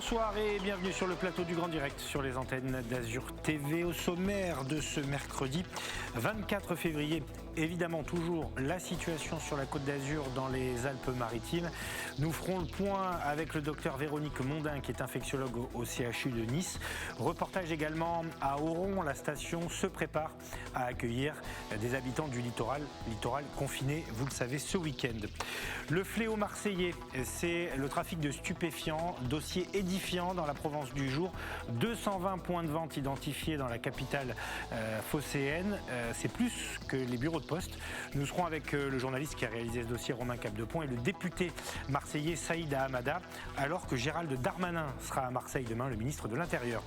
Bonsoir et bienvenue sur le plateau du Grand Direct sur les antennes d'Azur TV. Au sommaire de ce mercredi 24 février, évidemment toujours la situation sur la Côte d'Azur dans les Alpes-Maritimes. Nous ferons le point avec le docteur Véronique Mondin qui est infectiologue au CHU de Nice. Reportage également à Oron, la station se prépare à accueillir des habitants du littoral confiné, vous le savez, ce week-end. Le fléau marseillais, c'est le trafic de stupéfiants, dossier édifiant dans la Provence du jour. 220 points de vente identifiés dans la capitale phocéenne. C'est plus que les bureaux de poste. Nous serons avec le journaliste qui a réalisé ce dossier, Romain Capdepont, et le député marseillais Saïd Hamada, alors que Gérald Darmanin sera à Marseille demain, le ministre de l'Intérieur.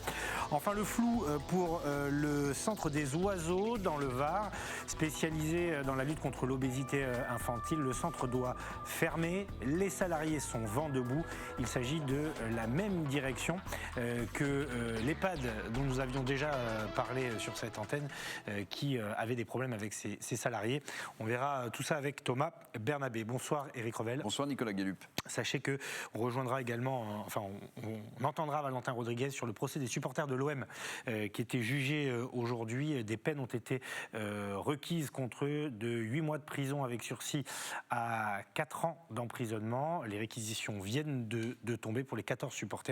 Enfin, le flou pour le centre des oiseaux dans le Var, spécialisé dans la lutte contre l'obésité infantile. Le centre doit fermer. Les salariés sont vent debout. Il s'agit de la même direction que l'EHPAD dont nous avions déjà parlé sur cette antenne, qui avait des problèmes avec ses salariés. On verra tout ça avec Thomas Bernabé. Bonsoir Éric Revel. Bonsoir Nicolas Gallup. Sachez qu'on rejoindra également, on entendra Valentin Rodriguez sur le procès des supporters de l'OM qui était jugé aujourd'hui. Des peines ont été requises contre eux de 8 mois de prison avec sursis à 4 ans d'emprisonnement. Les réquisitions viennent de tomber pour les 14 supporters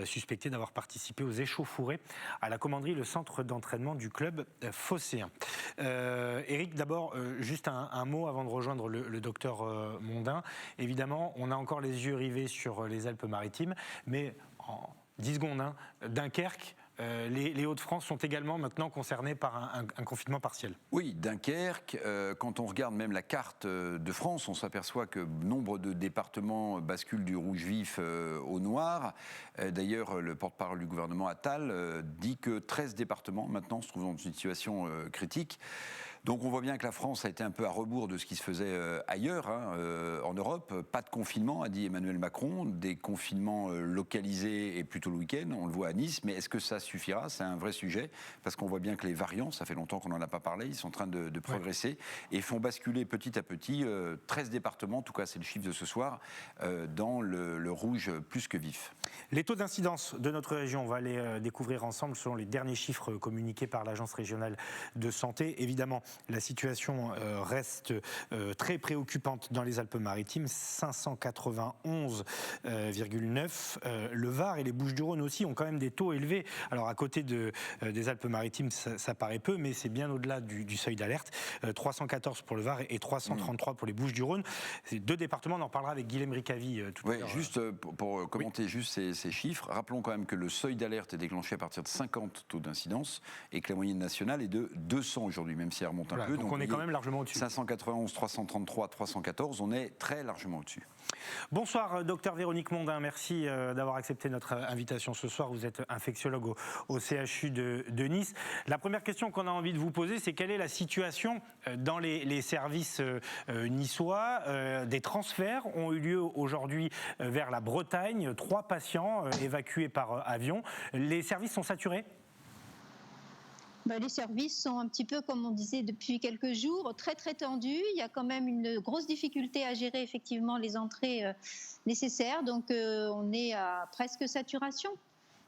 suspectés d'avoir participé aux échauffourées à la commanderie, le centre d'entraînement du club phocéen. Éric, d'abord, juste un mot avant de rejoindre le docteur Mondin. Évidemment, on a encore les yeux rivés sur les Alpes-Maritimes, mais en 10 secondes, Dunkerque, les Hauts-de-France sont également maintenant concernés par un confinement partiel. Oui, Dunkerque, quand on regarde même la carte de France, on s'aperçoit que nombre de départements basculent du rouge vif au noir. D'ailleurs, le porte-parole du gouvernement Attal dit que 13 départements maintenant se trouvent dans une situation critique. Donc on voit bien que la France a été un peu à rebours de ce qui se faisait ailleurs, en Europe. Pas de confinement, a dit Emmanuel Macron, des confinements localisés et plutôt le week-end, on le voit à Nice, mais est-ce que ça suffira ? C'est un vrai sujet, parce qu'on voit bien que les variants, ça fait longtemps qu'on n'en a pas parlé, ils sont en train de progresser et font basculer petit à petit 13 départements, en tout cas c'est le chiffre de ce soir, dans le rouge plus que vif. Les taux d'incidence de notre région, on va les découvrir ensemble selon les derniers chiffres communiqués par l'Agence régionale de santé. Évidemment, la situation reste très préoccupante dans les Alpes-Maritimes, 591,9. Le Var et les Bouches-du-Rhône aussi ont quand même des taux élevés. Alors à côté des Alpes-Maritimes, ça paraît peu, mais c'est bien au-delà du seuil d'alerte. 314 pour le Var et 333 pour les Bouches-du-Rhône. C'est deux départements, on en parlera avec Guilhem Ricavi tout à l'heure. Juste pour commenter juste ces chiffres, rappelons quand même que le seuil d'alerte est déclenché à partir de 50 taux d'incidence et que la moyenne nationale est de 200 aujourd'hui, même si elle remonte un peu. Donc on est quand même largement au-dessus. 591, 333, 314, on est très largement au-dessus. Bonsoir, docteur Véronique Mondin. Merci d'avoir accepté notre invitation ce soir. Vous êtes infectiologue au CHU de Nice. La première question qu'on a envie de vous poser, c'est quelle est la situation dans les services niçois ? Des transferts ont eu lieu aujourd'hui vers la Bretagne. 3 patients évacués par avion. Les services sont saturés ? Les services sont un petit peu, comme on disait depuis quelques jours, très très tendus. Il y a quand même une grosse difficulté à gérer effectivement les entrées nécessaires. Donc on est à presque saturation.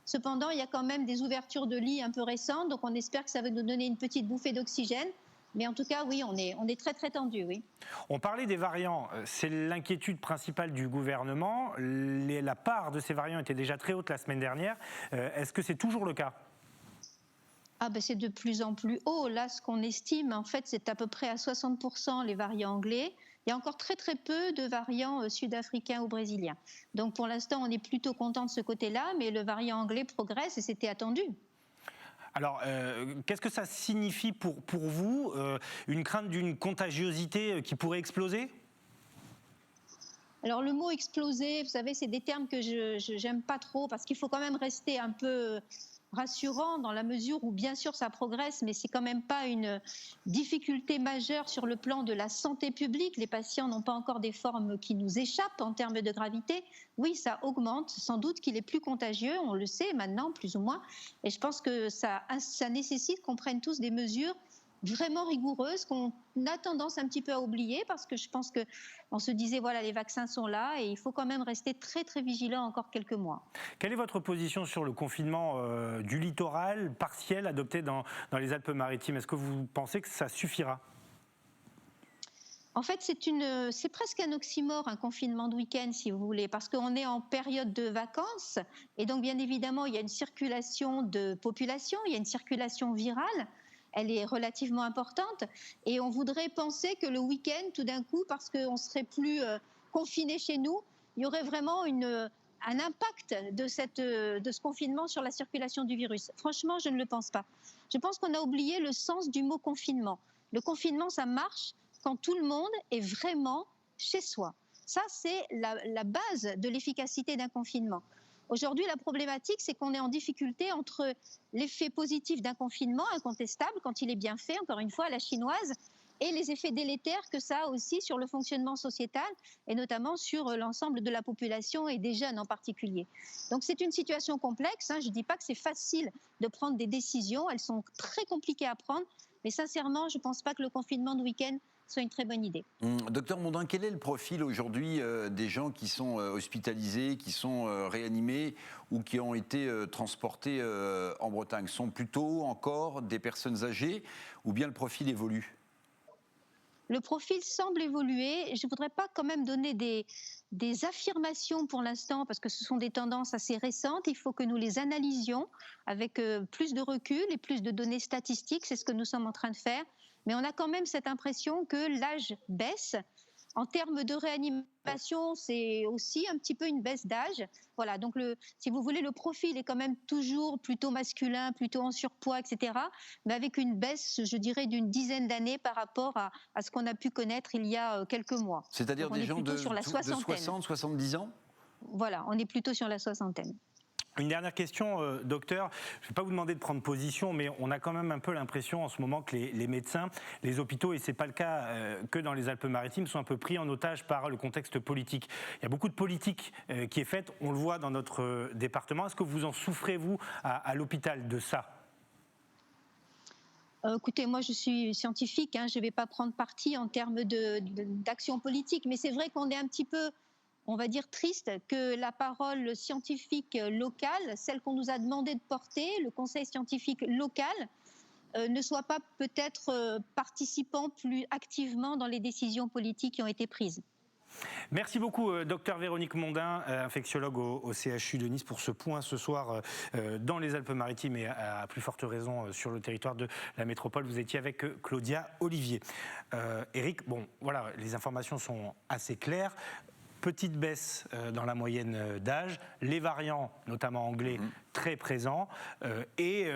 Cependant, il y a quand même des ouvertures de lits un peu récentes. Donc on espère que ça va nous donner une petite bouffée d'oxygène. Mais en tout cas, oui, on est très très tendu, oui. On parlait des variants. C'est l'inquiétude principale du gouvernement. La part de ces variants était déjà très haute la semaine dernière. Est-ce que c'est toujours le cas ? C'est de plus en plus haut. Là, ce qu'on estime, en fait, c'est à peu près à 60% les variants anglais. Il y a encore très très peu de variants sud-africains ou brésiliens. Donc pour l'instant, on est plutôt content de ce côté-là, mais le variant anglais progresse et c'était attendu. Alors, qu'est-ce que ça signifie pour vous ? Une crainte d'une contagiosité qui pourrait exploser ? Alors le mot exploser, vous savez, c'est des termes que je n'aime pas trop parce qu'il faut quand même rester un peu rassurant dans la mesure où bien sûr ça progresse, mais c'est quand même pas une difficulté majeure sur le plan de la santé publique. Les patients n'ont pas encore des formes qui nous échappent en termes de gravité. Oui, ça augmente, sans doute qu'il est plus contagieux, on le sait maintenant plus ou moins, et je pense que ça nécessite qu'on prenne tous des mesures vraiment rigoureuse qu'on a tendance un petit peu à oublier parce que je pense qu'on se disait voilà, les vaccins sont là et il faut quand même rester très très vigilant encore quelques mois. Quelle est votre position sur le confinement du littoral partiel adopté dans les Alpes-Maritimes? Est-ce que vous pensez que ça suffira? En fait, c'est presque un oxymore, un confinement de week-end, si vous voulez, parce qu'on est en période de vacances et donc bien évidemment, il y a une circulation de population, il y a une circulation virale. Elle est relativement importante et on voudrait penser que le week-end, tout d'un coup, parce qu'on ne serait plus confiné chez nous, il y aurait vraiment un impact de ce confinement sur la circulation du virus. Franchement, je ne le pense pas. Je pense qu'on a oublié le sens du mot confinement. Le confinement, ça marche quand tout le monde est vraiment chez soi. Ça, c'est la base de l'efficacité d'un confinement. Aujourd'hui, la problématique, c'est qu'on est en difficulté entre l'effet positif d'un confinement incontestable, quand il est bien fait, encore une fois, à la chinoise, et les effets délétères que ça a aussi sur le fonctionnement sociétal, et notamment sur l'ensemble de la population et des jeunes en particulier. Donc c'est une situation complexe, hein. Je ne dis pas que c'est facile de prendre des décisions, elles sont très compliquées à prendre, mais sincèrement, je ne pense pas que le confinement de week-end soit une très bonne idée. Docteur Mondin, quel est le profil aujourd'hui des gens qui sont hospitalisés, qui sont réanimés ou qui ont été transportés en Bretagne? Sont plutôt encore des personnes âgées ou bien le profil évolue? Le profil semble évoluer. Je ne voudrais pas quand même donner des affirmations pour l'instant parce que ce sont des tendances assez récentes. Il faut que nous les analysions avec plus de recul et plus de données statistiques. C'est ce que nous sommes en train de faire. Mais on a quand même cette impression que l'âge baisse. En termes de réanimation, c'est aussi un petit peu une baisse d'âge. Voilà, donc si vous voulez, le profil est quand même toujours plutôt masculin, plutôt en surpoids, etc. Mais avec une baisse, je dirais, d'une dizaine d'années par rapport à ce qu'on a pu connaître il y a quelques mois. C'est-à-dire des gens de 60, 70 ans? Voilà, on est plutôt sur la soixantaine. Une dernière question, docteur. Je ne vais pas vous demander de prendre position, mais on a quand même un peu l'impression en ce moment que les médecins, les hôpitaux, et ce n'est pas le cas que dans les Alpes-Maritimes, sont un peu pris en otage par le contexte politique. Il y a beaucoup de politique qui est faite, on le voit dans notre département. Est-ce que vous en souffrez, vous, à l'hôpital, de ça ? Écoutez, moi je suis scientifique, hein, je ne vais pas prendre parti en termes d'action politique, mais c'est vrai qu'on est un petit peu, on va dire, triste que la parole scientifique locale, celle qu'on nous a demandé de porter, le conseil scientifique local, ne soit pas peut-être participant plus activement dans les décisions politiques qui ont été prises. Merci beaucoup, docteur Véronique Mondin, infectiologue au CHU de Nice, pour ce point ce soir dans les Alpes-Maritimes et à plus forte raison sur le territoire de la métropole. Vous étiez avec Claudia Olivier. Eric, bon, voilà, les informations sont assez claires. Petite baisse dans la moyenne d'âge, les variants, notamment anglais, très présents, et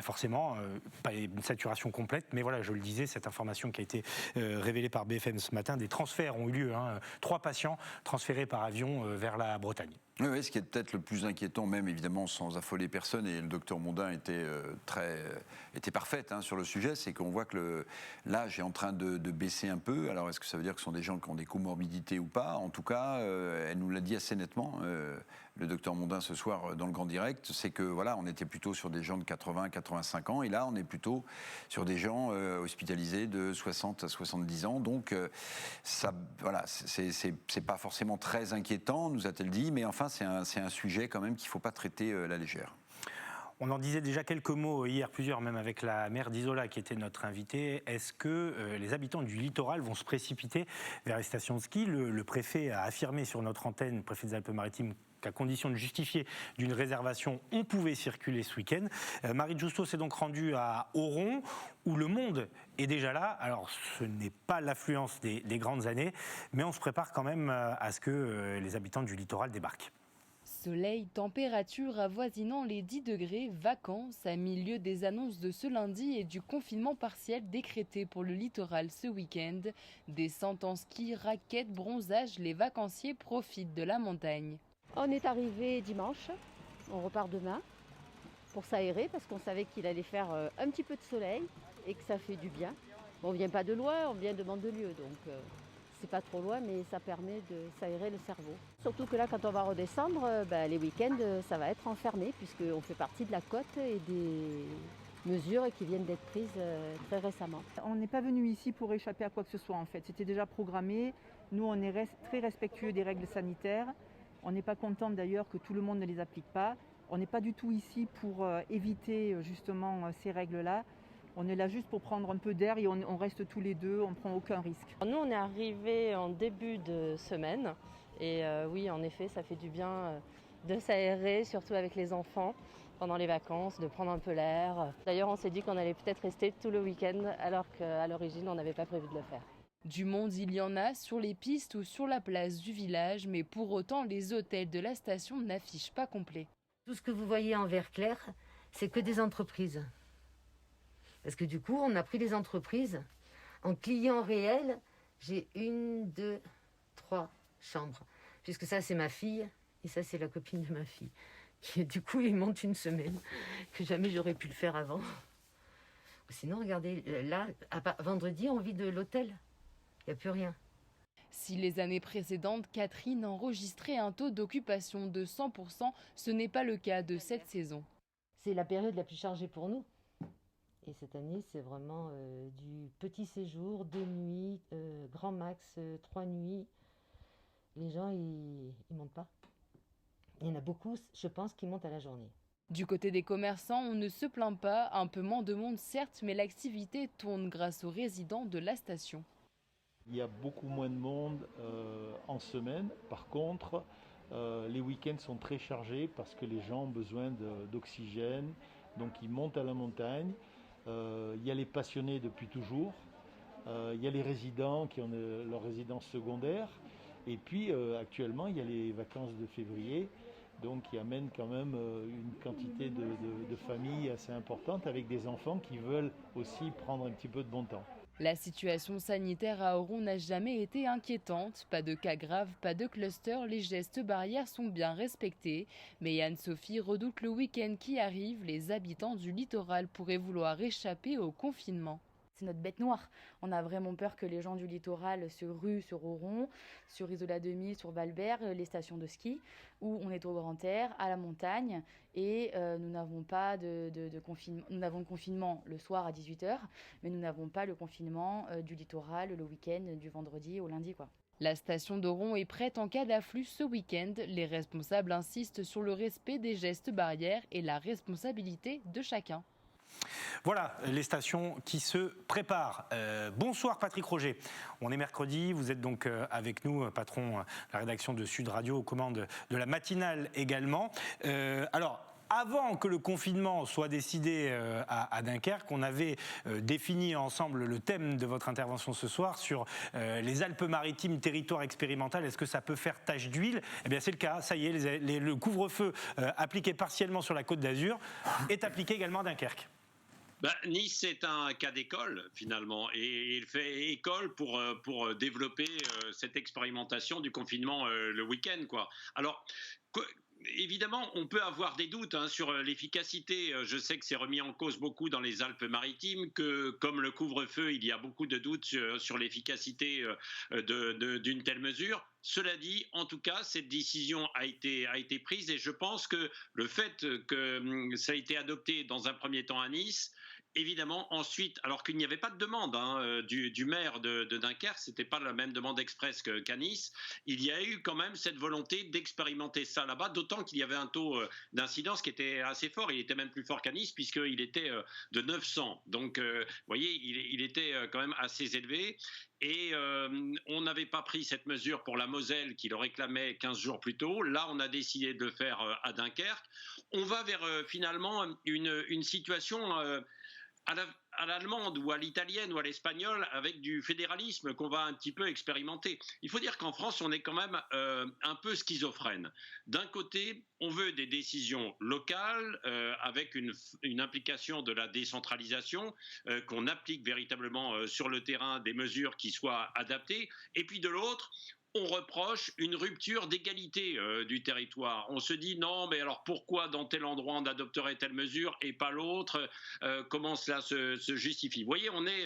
forcément, pas une saturation complète, mais voilà, je le disais, cette information qui a été révélée par BFM ce matin, des transferts ont eu lieu, 3 patients transférés par avion vers la Bretagne. Oui, ce qui est peut-être le plus inquiétant, même évidemment sans affoler personne, et le docteur Mondin était parfaite sur le sujet, c'est qu'on voit que l'âge est en train de baisser un peu. Alors est-ce que ça veut dire que ce sont des gens qui ont des comorbidités ou pas? En tout cas, elle nous l'a dit assez nettement, le docteur Mondin ce soir dans le Grand Direct, c'est que voilà, on était plutôt sur des gens de 80-85 ans, et là on est plutôt sur des gens hospitalisés de 60 à 70 ans. Donc ça, voilà, c'est pas forcément très inquiétant, nous a-t-elle dit, mais enfin c'est un sujet quand même qu'il ne faut pas traiter à la légère. On en disait déjà quelques mots hier, plusieurs même, avec la maire d'Isola qui était notre invitée. Est-ce que les habitants du littoral vont se précipiter vers les stations de ski? Le préfet a affirmé sur notre antenne, le préfet des Alpes-Maritimes, qu'à condition de justifier d'une réservation, on pouvait circuler ce week-end. Marie Justo s'est donc rendue à Oron, où le monde est déjà là. Alors, ce n'est pas l'affluence des grandes années, mais on se prépare quand même à ce que les habitants du littoral débarquent. Soleil, température avoisinant les 10 degrés, vacances à milieu des annonces de ce lundi et du confinement partiel décrété pour le littoral ce week-end. Descente en ski, raquettes, bronzage, les vacanciers profitent de la montagne. On est arrivé dimanche, on repart demain pour s'aérer parce qu'on savait qu'il allait faire un petit peu de soleil et que ça fait du bien. Bon, on ne vient pas de loin, on vient de Mandelieu, donc c'est pas trop loin, mais ça permet de s'aérer le cerveau. Surtout que là, quand on va redescendre, les week-ends, ça va être enfermé puisqu'on fait partie de la côte et des mesures qui viennent d'être prises très récemment. On n'est pas venu ici pour échapper à quoi que ce soit en fait. C'était déjà programmé. Nous, on est très respectueux des règles sanitaires. On n'est pas content d'ailleurs que tout le monde ne les applique pas. On n'est pas du tout ici pour éviter justement ces règles-là. On est là juste pour prendre un peu d'air et on reste tous les deux, on ne prend aucun risque. Nous, on est arrivés en début de semaine et oui, en effet, ça fait du bien de s'aérer, surtout avec les enfants pendant les vacances, de prendre un peu l'air. D'ailleurs, on s'est dit qu'on allait peut-être rester tout le week-end alors qu'à l'origine, on n'avait pas prévu de le faire. Du monde, il y en a sur les pistes ou sur la place du village, mais pour autant, les hôtels de la station n'affichent pas complet. Tout ce que vous voyez en vert clair, c'est que des entreprises. Parce que du coup, on a pris des entreprises. En client réel, j'ai 1, 2, 3 chambres. Puisque ça, c'est ma fille et ça, c'est la copine de ma fille. Qui, du coup, ils montent une semaine, que jamais j'aurais pu le faire avant. Sinon, regardez, là, vendredi, on vit de l'hôtel. Il n'y a plus rien. Si les années précédentes, Catherine enregistrait un taux d'occupation de 100%, ce n'est pas le cas de cette saison. C'est la période la plus chargée pour nous. Et cette année, c'est vraiment du petit séjour, 2 nuits, grand max 3 nuits. Les gens, ils montent pas. Il y en a beaucoup, je pense, qui montent à la journée. Du côté des commerçants, on ne se plaint pas, un peu moins de monde certes, mais l'activité tourne grâce aux résidents de la station. Il y a beaucoup moins de monde en semaine. Par contre, les week-ends sont très chargés parce que les gens ont besoin d'oxygène. Donc ils montent à la montagne. Il y a les passionnés depuis toujours. Il y a les résidents qui ont leur résidence secondaire. Et puis actuellement, il y a les vacances de février. Donc qui amènent quand même une quantité de familles assez importante avec des enfants qui veulent aussi prendre un petit peu de bon temps. La situation sanitaire à Auron n'a jamais été inquiétante. Pas de cas graves, pas de cluster, les gestes barrières sont bien respectés. Mais Anne-Sophie redoute le week-end qui arrive. Les habitants du littoral pourraient vouloir échapper au confinement. C'est notre bête noire. On a vraiment peur que les gens du littoral se ruent sur Auron, sur Isola-Demi, sur Valbert, les stations de ski, où on est au grand air, à la montagne, et nous n'avons pas de confinement. Nous avons le confinement le soir à 18h, mais nous n'avons pas le confinement du littoral le week-end, du vendredi au lundi, quoi. La station d'Auron est prête en cas d'afflux ce week-end. Les responsables insistent sur le respect des gestes barrières et la responsabilité de chacun. Voilà les stations qui se préparent. Bonsoir Patrick Roger. On est mercredi, vous êtes donc avec nous, patron de la rédaction de Sud Radio, aux commandes de la matinale également. Alors, avant que le confinement soit décidé à Dunkerque, on avait défini ensemble le thème de votre intervention ce soir sur les Alpes-Maritimes, territoire expérimental. Est-ce que ça peut faire tache d'huile ? Eh bien c'est le cas, ça y est, le couvre-feu appliqué partiellement sur la Côte d'Azur est appliqué également à Dunkerque. Nice est un cas d'école finalement et il fait école pour développer cette expérimentation du confinement le week-end, quoi. Alors évidemment, on peut avoir des doutes sur l'efficacité. Je sais que c'est remis en cause beaucoup dans les Alpes-Maritimes, que comme le couvre-feu, il y a beaucoup de doutes sur l'efficacité d'une telle mesure. Cela dit, en tout cas, cette décision a été prise et je pense que le fait que ça a été adopté dans un premier temps à Nice, évidemment, ensuite, alors qu'il n'y avait pas de demande du maire de Dunkerque, ce n'était pas la même demande express qu'à Nice, il y a eu quand même cette volonté d'expérimenter ça là-bas, d'autant qu'il y avait un taux d'incidence qui était assez fort, il était même plus fort qu'à Nice, puisqu'il était de 900. Donc, vous voyez, il était quand même assez élevé. Et on n'avait pas pris cette mesure pour la Moselle qui le réclamait 15 jours plus tôt. Là, on a décidé de le faire à Dunkerque. On va vers finalement une situation à l'allemande ou à l'italienne ou à l'espagnole avec du fédéralisme qu'on va un petit peu expérimenter. Il faut dire qu'en France, on est quand même un peu schizophrène. D'un côté, on veut des décisions locales avec une implication de la décentralisation, qu'on applique véritablement sur le terrain des mesures qui soient adaptées. Et puis de l'autre, on reproche une rupture d'égalité du territoire. On se dit non, mais alors pourquoi dans tel endroit on adopterait telle mesure et pas l'autre ? Comment cela se justifie ? Vous voyez, on est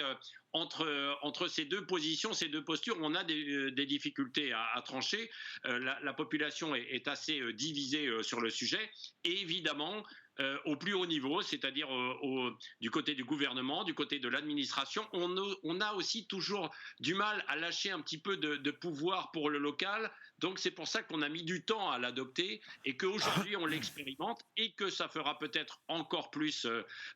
entre ces deux positions, ces deux postures, on a des difficultés à trancher. La population est assez divisée sur le sujet. Et évidemment, au plus haut niveau, c'est-à-dire du côté du gouvernement, du côté de l'administration. On a aussi toujours du mal à lâcher un petit peu de pouvoir pour le local. Donc c'est pour ça qu'on a mis du temps à l'adopter et qu'aujourd'hui on l'expérimente et que ça fera peut-être encore plus,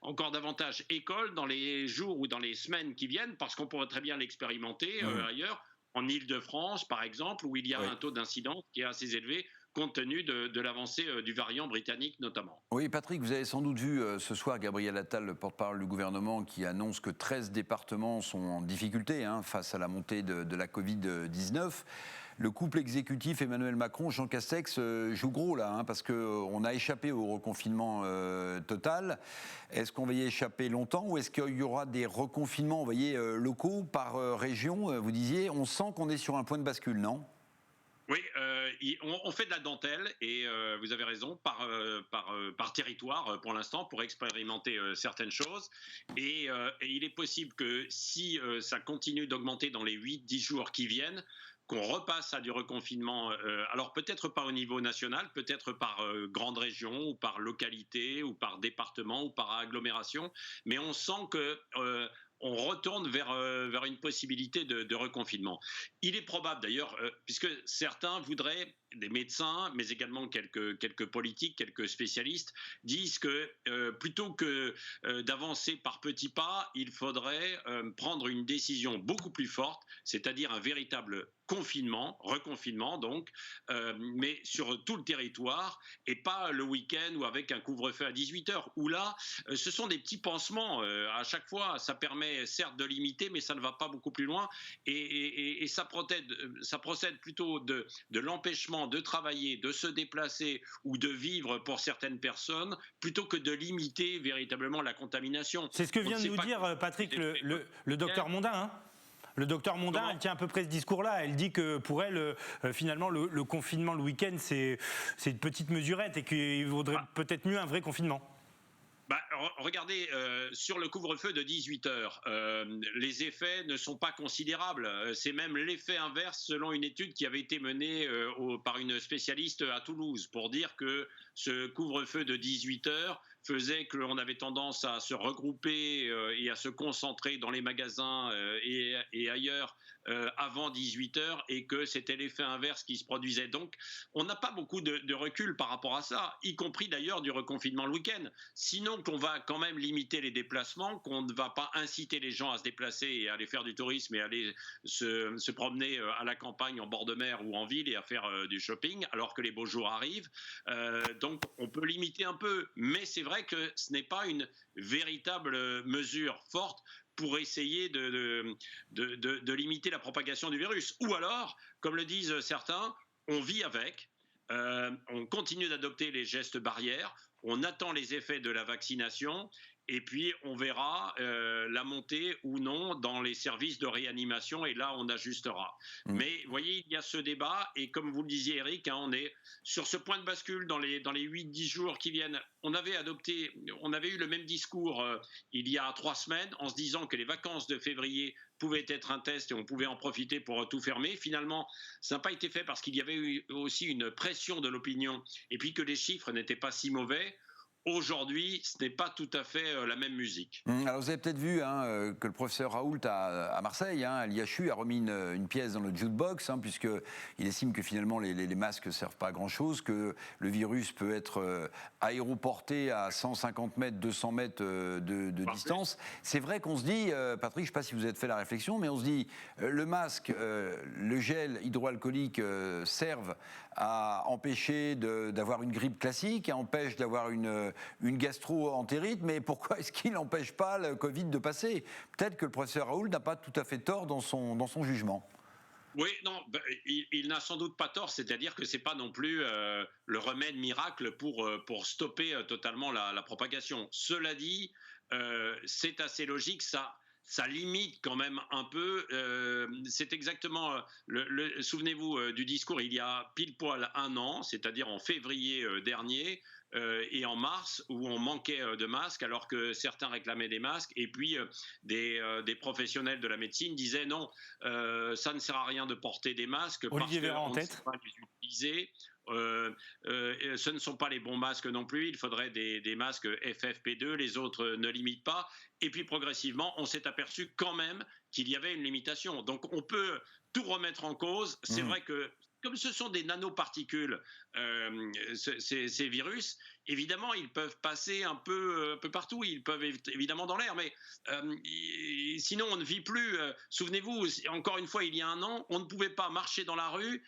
encore davantage école dans les jours ou dans les semaines qui viennent, parce qu'on pourrait très bien l'expérimenter ailleurs, en Île-de-France par exemple, où il y a un taux d'incidence qui est assez élevé, compte tenu de l'avancée du variant britannique notamment. Oui, Patrick, vous avez sans doute vu ce soir Gabriel Attal, le porte-parole du gouvernement, qui annonce que 13 départements sont en difficulté face à la montée de la Covid-19. Le couple exécutif Emmanuel Macron, Jean Castex joue gros là, parce qu'on a échappé au reconfinement total. Est-ce qu'on va y échapper longtemps ou est-ce qu'il y aura des reconfinements, locaux par région? Vous disiez, on sent qu'on est sur un point de bascule, non ? Oui, on fait de la dentelle et vous avez raison, par territoire pour l'instant, pour expérimenter certaines choses. Et il est possible que si ça continue d'augmenter dans les 8-10 jours qui viennent, qu'on repasse à du reconfinement, alors peut-être pas au niveau national, peut-être par grande région ou par localité ou par département ou par agglomération, mais on sent que on retourne vers une possibilité de reconfinement. Il est probable d'ailleurs, puisque certains voudraient, des médecins, mais également quelques politiques, quelques spécialistes, disent que plutôt que d'avancer par petits pas, il faudrait prendre une décision beaucoup plus forte, c'est-à-dire un véritable confinement, reconfinement donc, mais sur tout le territoire et pas le week-end ou avec un couvre-feu à 18h, où là, ce sont des petits pansements à chaque fois. Ça permet certes de limiter, mais ça ne va pas beaucoup plus loin et ça procède plutôt de l'empêchement de travailler, de se déplacer ou de vivre pour certaines personnes, plutôt que de limiter véritablement la contamination. C'est ce que vient de nous dire, Patrick, le docteur Mondin, hein. Le docteur Mondin, elle tient à peu près ce discours-là. Elle dit que pour elle, finalement, le confinement le week-end, c'est une petite mesurette et qu'il vaudrait peut-être mieux un vrai confinement. Regardez, sur le couvre-feu de 18h, les effets ne sont pas considérables. C'est même l'effet inverse selon une étude qui avait été menée par une spécialiste à Toulouse pour dire que ce couvre-feu de 18h faisait qu'on avait tendance à se regrouper et à se concentrer dans les magasins et ailleurs avant 18h et que c'était l'effet inverse qui se produisait. Donc, on n'a pas beaucoup de recul par rapport à ça, y compris d'ailleurs du reconfinement le week-end. Sinon, qu'on va quand même limiter les déplacements, qu'on ne va pas inciter les gens à se déplacer et à aller faire du tourisme et aller se promener à la campagne, en bord de mer ou en ville et à faire du shopping, alors que les beaux jours arrivent. Donc, on peut limiter un peu, mais c'est vrai que ce n'est pas une véritable mesure forte pour essayer de limiter la propagation du virus. Ou alors, comme le disent certains, on vit avec, on continue d'adopter les gestes barrières, on attend les effets de la vaccination et puis on verra la montée ou non dans les services de réanimation et là on ajustera. Mais vous voyez, il y a ce débat et comme vous le disiez Eric, on est sur ce point de bascule dans les 8-10 jours qui viennent. On avait eu le même discours il y a 3 semaines en se disant que les vacances de février pouvaient être un test et on pouvait en profiter pour tout fermer. Finalement, ça n'a pas été fait parce qu'il y avait eu aussi une pression de l'opinion et puis que les chiffres n'étaient pas si mauvais. Aujourd'hui, ce n'est pas tout à fait la même musique. Alors vous avez peut-être vu que le professeur Raoult à Marseille, à l'IHU, a remis une pièce dans le jukebox, puisqu'il estime que finalement les masques ne servent pas à grand-chose, que le virus peut être aéroporté à 150 mètres, 200 mètres de distance. C'est vrai qu'on se dit, Patrick, je ne sais pas si vous avez fait la réflexion, mais on se dit, le masque, le gel hydroalcoolique servent à empêcher d'avoir une grippe classique, empêche d'avoir une gastro-entérite, mais pourquoi est-ce qu'il n'empêche pas le Covid de passer? Peut-être que le professeur Raoult n'a pas tout à fait tort dans son jugement. Oui, non, il n'a sans doute pas tort, c'est-à-dire que ce n'est pas non plus le remède miracle pour stopper totalement la propagation. Cela dit, c'est assez logique, ça limite quand même un peu. C'est exactement, souvenez-vous du discours il y a pile poil 1 an, c'est-à-dire en février dernier, et en mars où on manquait de masques alors que certains réclamaient des masques et puis des professionnels de la médecine disaient non, ça ne sert à rien de porter des masques Olivier Véran en parce qu'on ne tête. sait pas les utiliser. ce ne sont pas les bons masques non plus. Il faudrait des masques FFP2, les autres ne limitent pas. Et puis progressivement, on s'est aperçu quand même qu'il y avait une limitation. Donc on peut tout remettre en cause. C'est vrai que comme ce sont des nanoparticules, ces virus, évidemment, ils peuvent passer un peu partout. Ils peuvent évidemment dans l'air, mais sinon, on ne vit plus. Souvenez-vous, encore une fois, il y a un an, on ne pouvait pas marcher dans la rue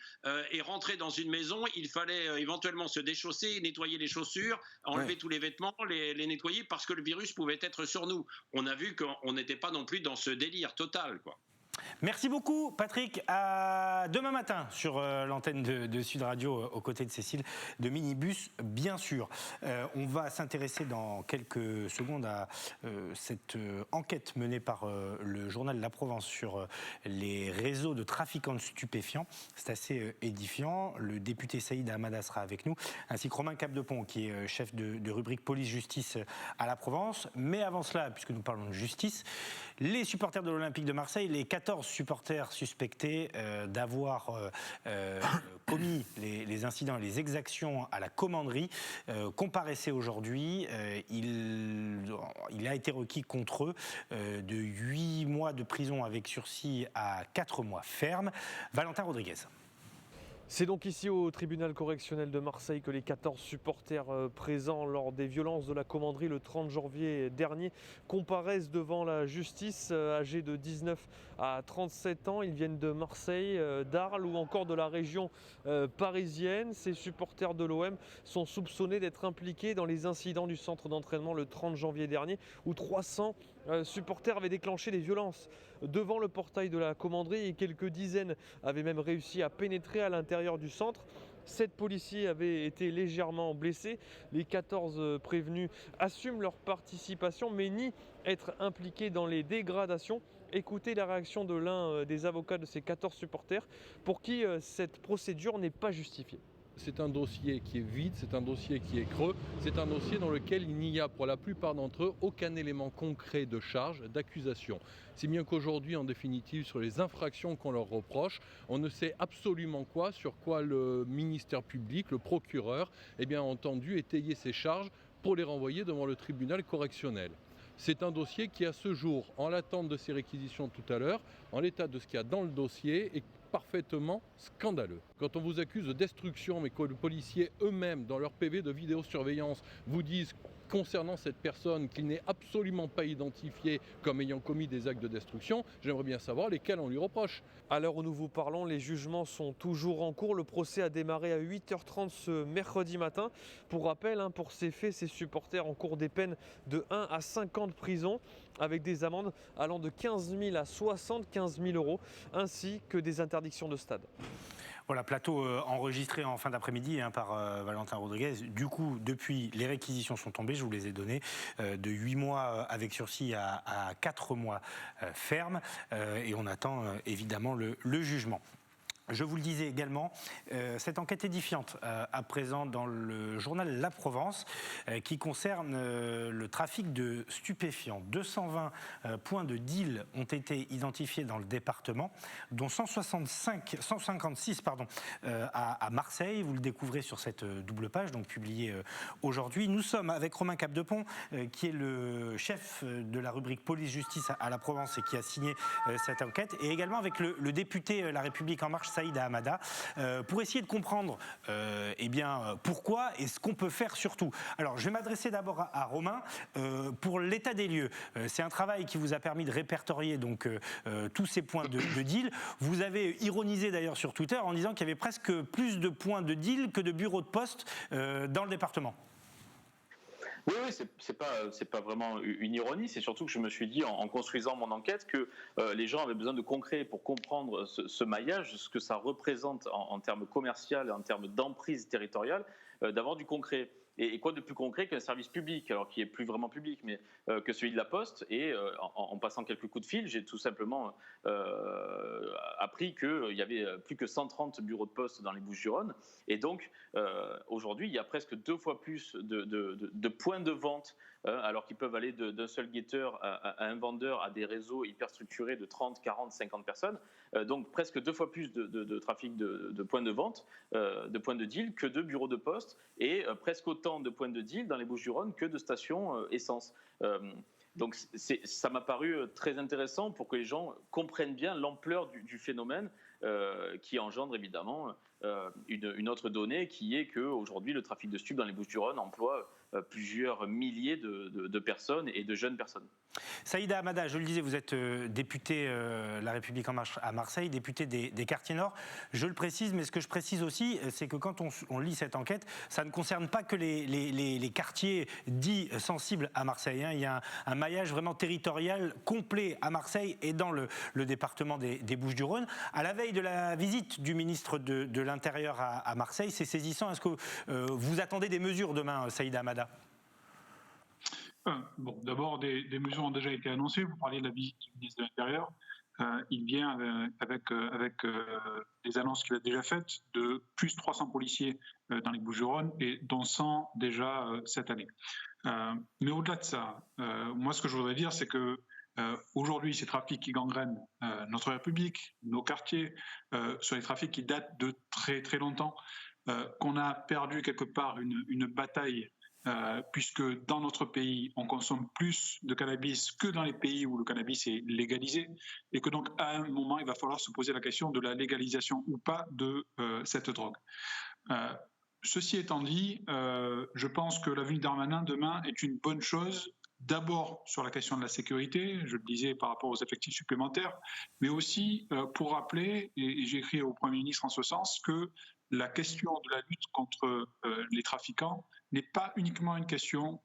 et rentrer dans une maison. Il fallait éventuellement se déchausser, nettoyer les chaussures, enlever tous les vêtements, les nettoyer, parce que le virus pouvait être sur nous. On a vu qu'on n'était pas non plus dans ce délire total, quoi. Merci beaucoup Patrick, à demain matin sur l'antenne de Sud Radio aux côtés de Cécile de Minibus bien sûr. On va s'intéresser dans quelques secondes à cette enquête menée par le journal La Provence sur les réseaux de trafiquants de stupéfiants. C'est assez édifiant. Le député Saïd Hamada sera avec nous, ainsi que Romain Capdepont qui est chef de rubrique police-justice à La Provence. Mais avant cela, puisque nous parlons de justice, les supporters de l'Olympique de Marseille, les 14 supporters suspectés d'avoir commis les incidents et les exactions à la commanderie comparaissaient aujourd'hui. Il a été requis contre eux de 8 mois de prison avec sursis à 4 mois ferme. Valentin Rodriguez. C'est donc ici au tribunal correctionnel de Marseille que les 14 supporters présents lors des violences de la commanderie le 30 janvier dernier comparaissent devant la justice. Âgés de 19 à 37 ans, ils viennent de Marseille, d'Arles ou encore de la région parisienne. Ces supporters de l'OM sont soupçonnés d'être impliqués dans les incidents du centre d'entraînement le 30 janvier dernier où 300 supporters avaient déclenché des violences devant le portail de la commanderie et quelques dizaines avaient même réussi à pénétrer à l'intérieur du centre. 7 policiers avaient été légèrement blessés. Les 14 prévenus assument leur participation mais nient être impliqués dans les dégradations. Écoutez la réaction de l'un des avocats de ces 14 supporters pour qui cette procédure n'est pas justifiée. C'est un dossier qui est vide, c'est un dossier qui est creux, c'est un dossier dans lequel il n'y a pour la plupart d'entre eux aucun élément concret de charge, d'accusation. Si bien qu'aujourd'hui, en définitive, sur les infractions qu'on leur reproche, on ne sait absolument sur quoi le ministère public, le procureur, a entendu étayer ces charges pour les renvoyer devant le tribunal correctionnel. C'est un dossier qui, à ce jour, en l'attente de ces réquisitions tout à l'heure, en l'état de ce qu'il y a dans le dossier, est parfaitement scandaleux. Quand on vous accuse de destruction, mais que les policiers eux-mêmes, dans leur PV de vidéosurveillance, vous disent concernant cette personne qu'il n'est absolument pas identifié comme ayant commis des actes de destruction, j'aimerais bien savoir lesquels on lui reproche. À l'heure où nous vous parlons, les jugements sont toujours en cours. Le procès a démarré à 8h30 ce mercredi matin. Pour rappel, pour ces faits, ces supporters encourent des peines de 1 à 5 ans de prison avec des amendes allant de 15 000 à 75 000 euros, ainsi que des interdictions de stade. Voilà, plateau enregistré en fin d'après-midi par Valentin Rodriguez. Du coup, depuis, les réquisitions sont tombées, je vous les ai données, de 8 mois avec sursis à 4 mois ferme. Et on attend évidemment le jugement. Je vous le disais également, cette enquête édifiante à présent dans le journal La Provence qui concerne le trafic de stupéfiants. 220 points de deal ont été identifiés dans le département, dont 156 à Marseille. Vous le découvrez sur cette double page, donc publiée aujourd'hui. Nous sommes avec Romain Capdepont, qui est le chef de la rubrique police-justice à La Provence et qui a signé cette enquête, et également avec le député La République En Marche, Saïd Hamada, pour essayer de comprendre pourquoi et ce qu'on peut faire surtout. Alors, je vais m'adresser d'abord à Romain pour l'état des lieux. C'est un travail qui vous a permis de répertorier donc tous ces points de deal. Vous avez ironisé d'ailleurs sur Twitter en disant qu'il y avait presque plus de points de deal que de bureaux de poste dans le département. Oui, c'est pas vraiment une ironie, c'est surtout que je me suis dit en construisant mon enquête que les gens avaient besoin de concret pour comprendre ce maillage, ce que ça représente en termes commerciaux et en termes d'emprise territoriale, d'avoir du concret. Et quoi de plus concret qu'un service public, alors qui est plus vraiment public, mais que celui de la Poste. Et en passant quelques coups de fil, j'ai tout simplement appris qu'il y avait plus que 130 bureaux de poste dans les Bouches-du-Rhône. Et donc, aujourd'hui, il y a presque 2 fois plus de points de vente alors qu'ils peuvent aller d'un seul guetteur à un vendeur à des réseaux hyper structurés de 30, 40, 50 personnes. Donc presque 2 fois plus de trafic de points de vente, de points de deal que de bureaux de poste, et presque autant de points de deal dans les Bouches-du-Rhône que de stations essence. Donc ça m'a paru très intéressant pour que les gens comprennent bien l'ampleur du phénomène qui engendre évidemment une autre donnée qui est qu'aujourd'hui le trafic de stupes dans les Bouches-du-Rhône emploie plusieurs milliers de personnes et de jeunes personnes. Saïda Hamada, je le disais, vous êtes député La République En Marche à Marseille, député des quartiers nord. Je le précise, mais ce que je précise aussi, c'est que quand on lit cette enquête, ça ne concerne pas que les quartiers dits sensibles à Marseille. Il y a un maillage vraiment territorial complet à Marseille et dans le département des Bouches-du-Rhône. À la veille de la visite du ministre de l'Intérieur à Marseille, c'est saisissant. Est-ce que vous attendez des mesures demain, Saïda Hamada ? Bon, d'abord, des mesures ont déjà été annoncées. Vous parliez de la visite du ministre de l'Intérieur. Il vient avec des annonces qu'il a déjà faites de plus 300 policiers dans les Bouches-du-Rhône et dont 100 déjà cette année. Mais au-delà de ça, moi, ce que je voudrais dire, c'est que aujourd'hui, ces trafics qui gangrènent notre République, nos quartiers, sont des trafics qui datent de très très longtemps, qu'on a perdu quelque part une bataille. Puisque dans notre pays, on consomme plus de cannabis que dans les pays où le cannabis est légalisé, et que donc à un moment, il va falloir se poser la question de la légalisation ou pas de cette drogue. Ceci étant dit, je pense que la venue d'Darmanin demain est une bonne chose, d'abord sur la question de la sécurité, je le disais par rapport aux effectifs supplémentaires, mais aussi pour rappeler, et j'ai écrit au Premier ministre en ce sens, que la question de la lutte contre les trafiquants n'est pas uniquement une question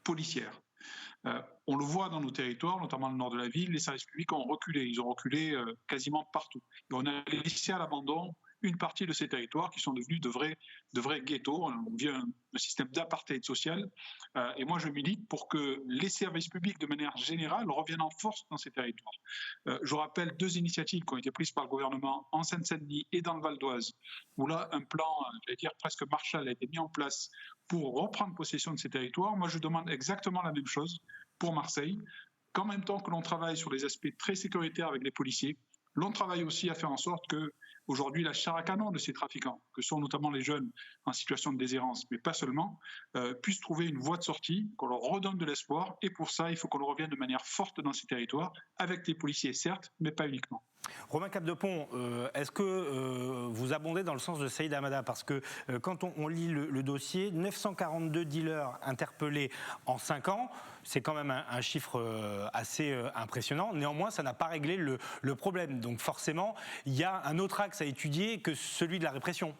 policière. On le voit dans nos territoires, notamment dans le nord de la ville, les services publics ont reculé. Ils ont reculé quasiment partout. Et on a laissé à l'abandon une partie de ces territoires qui sont devenus de vrais ghettos. On vit un système d'apartheid social. Et moi, je milite pour que les services publics, de manière générale, reviennent en force dans ces territoires. Je rappelle 2 initiatives qui ont été prises par le gouvernement en Seine-Saint-Denis et dans le Val d'Oise, où là, un plan, j'allais dire presque Marshall, a été mis en place pour reprendre possession de ces territoires. Moi, je demande exactement la même chose pour Marseille, qu'en même temps que l'on travaille sur les aspects très sécuritaires avec les policiers, l'on travaille aussi à faire en sorte que aujourd'hui la chair à canon de ces trafiquants, que sont notamment les jeunes en situation de déshérence, mais pas seulement, puissent trouver une voie de sortie, qu'on leur redonne de l'espoir. Et pour ça, il faut qu'on revienne de manière forte dans ces territoires, avec des policiers certes, mais pas uniquement. Romain Capdepont, est-ce que vous abondez dans le sens de Saïda Hamada ? Parce que quand on lit le dossier, 942 dealers interpellés en 5 ans, c'est quand même un chiffre assez impressionnant. Néanmoins, ça n'a pas réglé le problème. Donc forcément, il y a un autre axe à étudier que celui de la répression.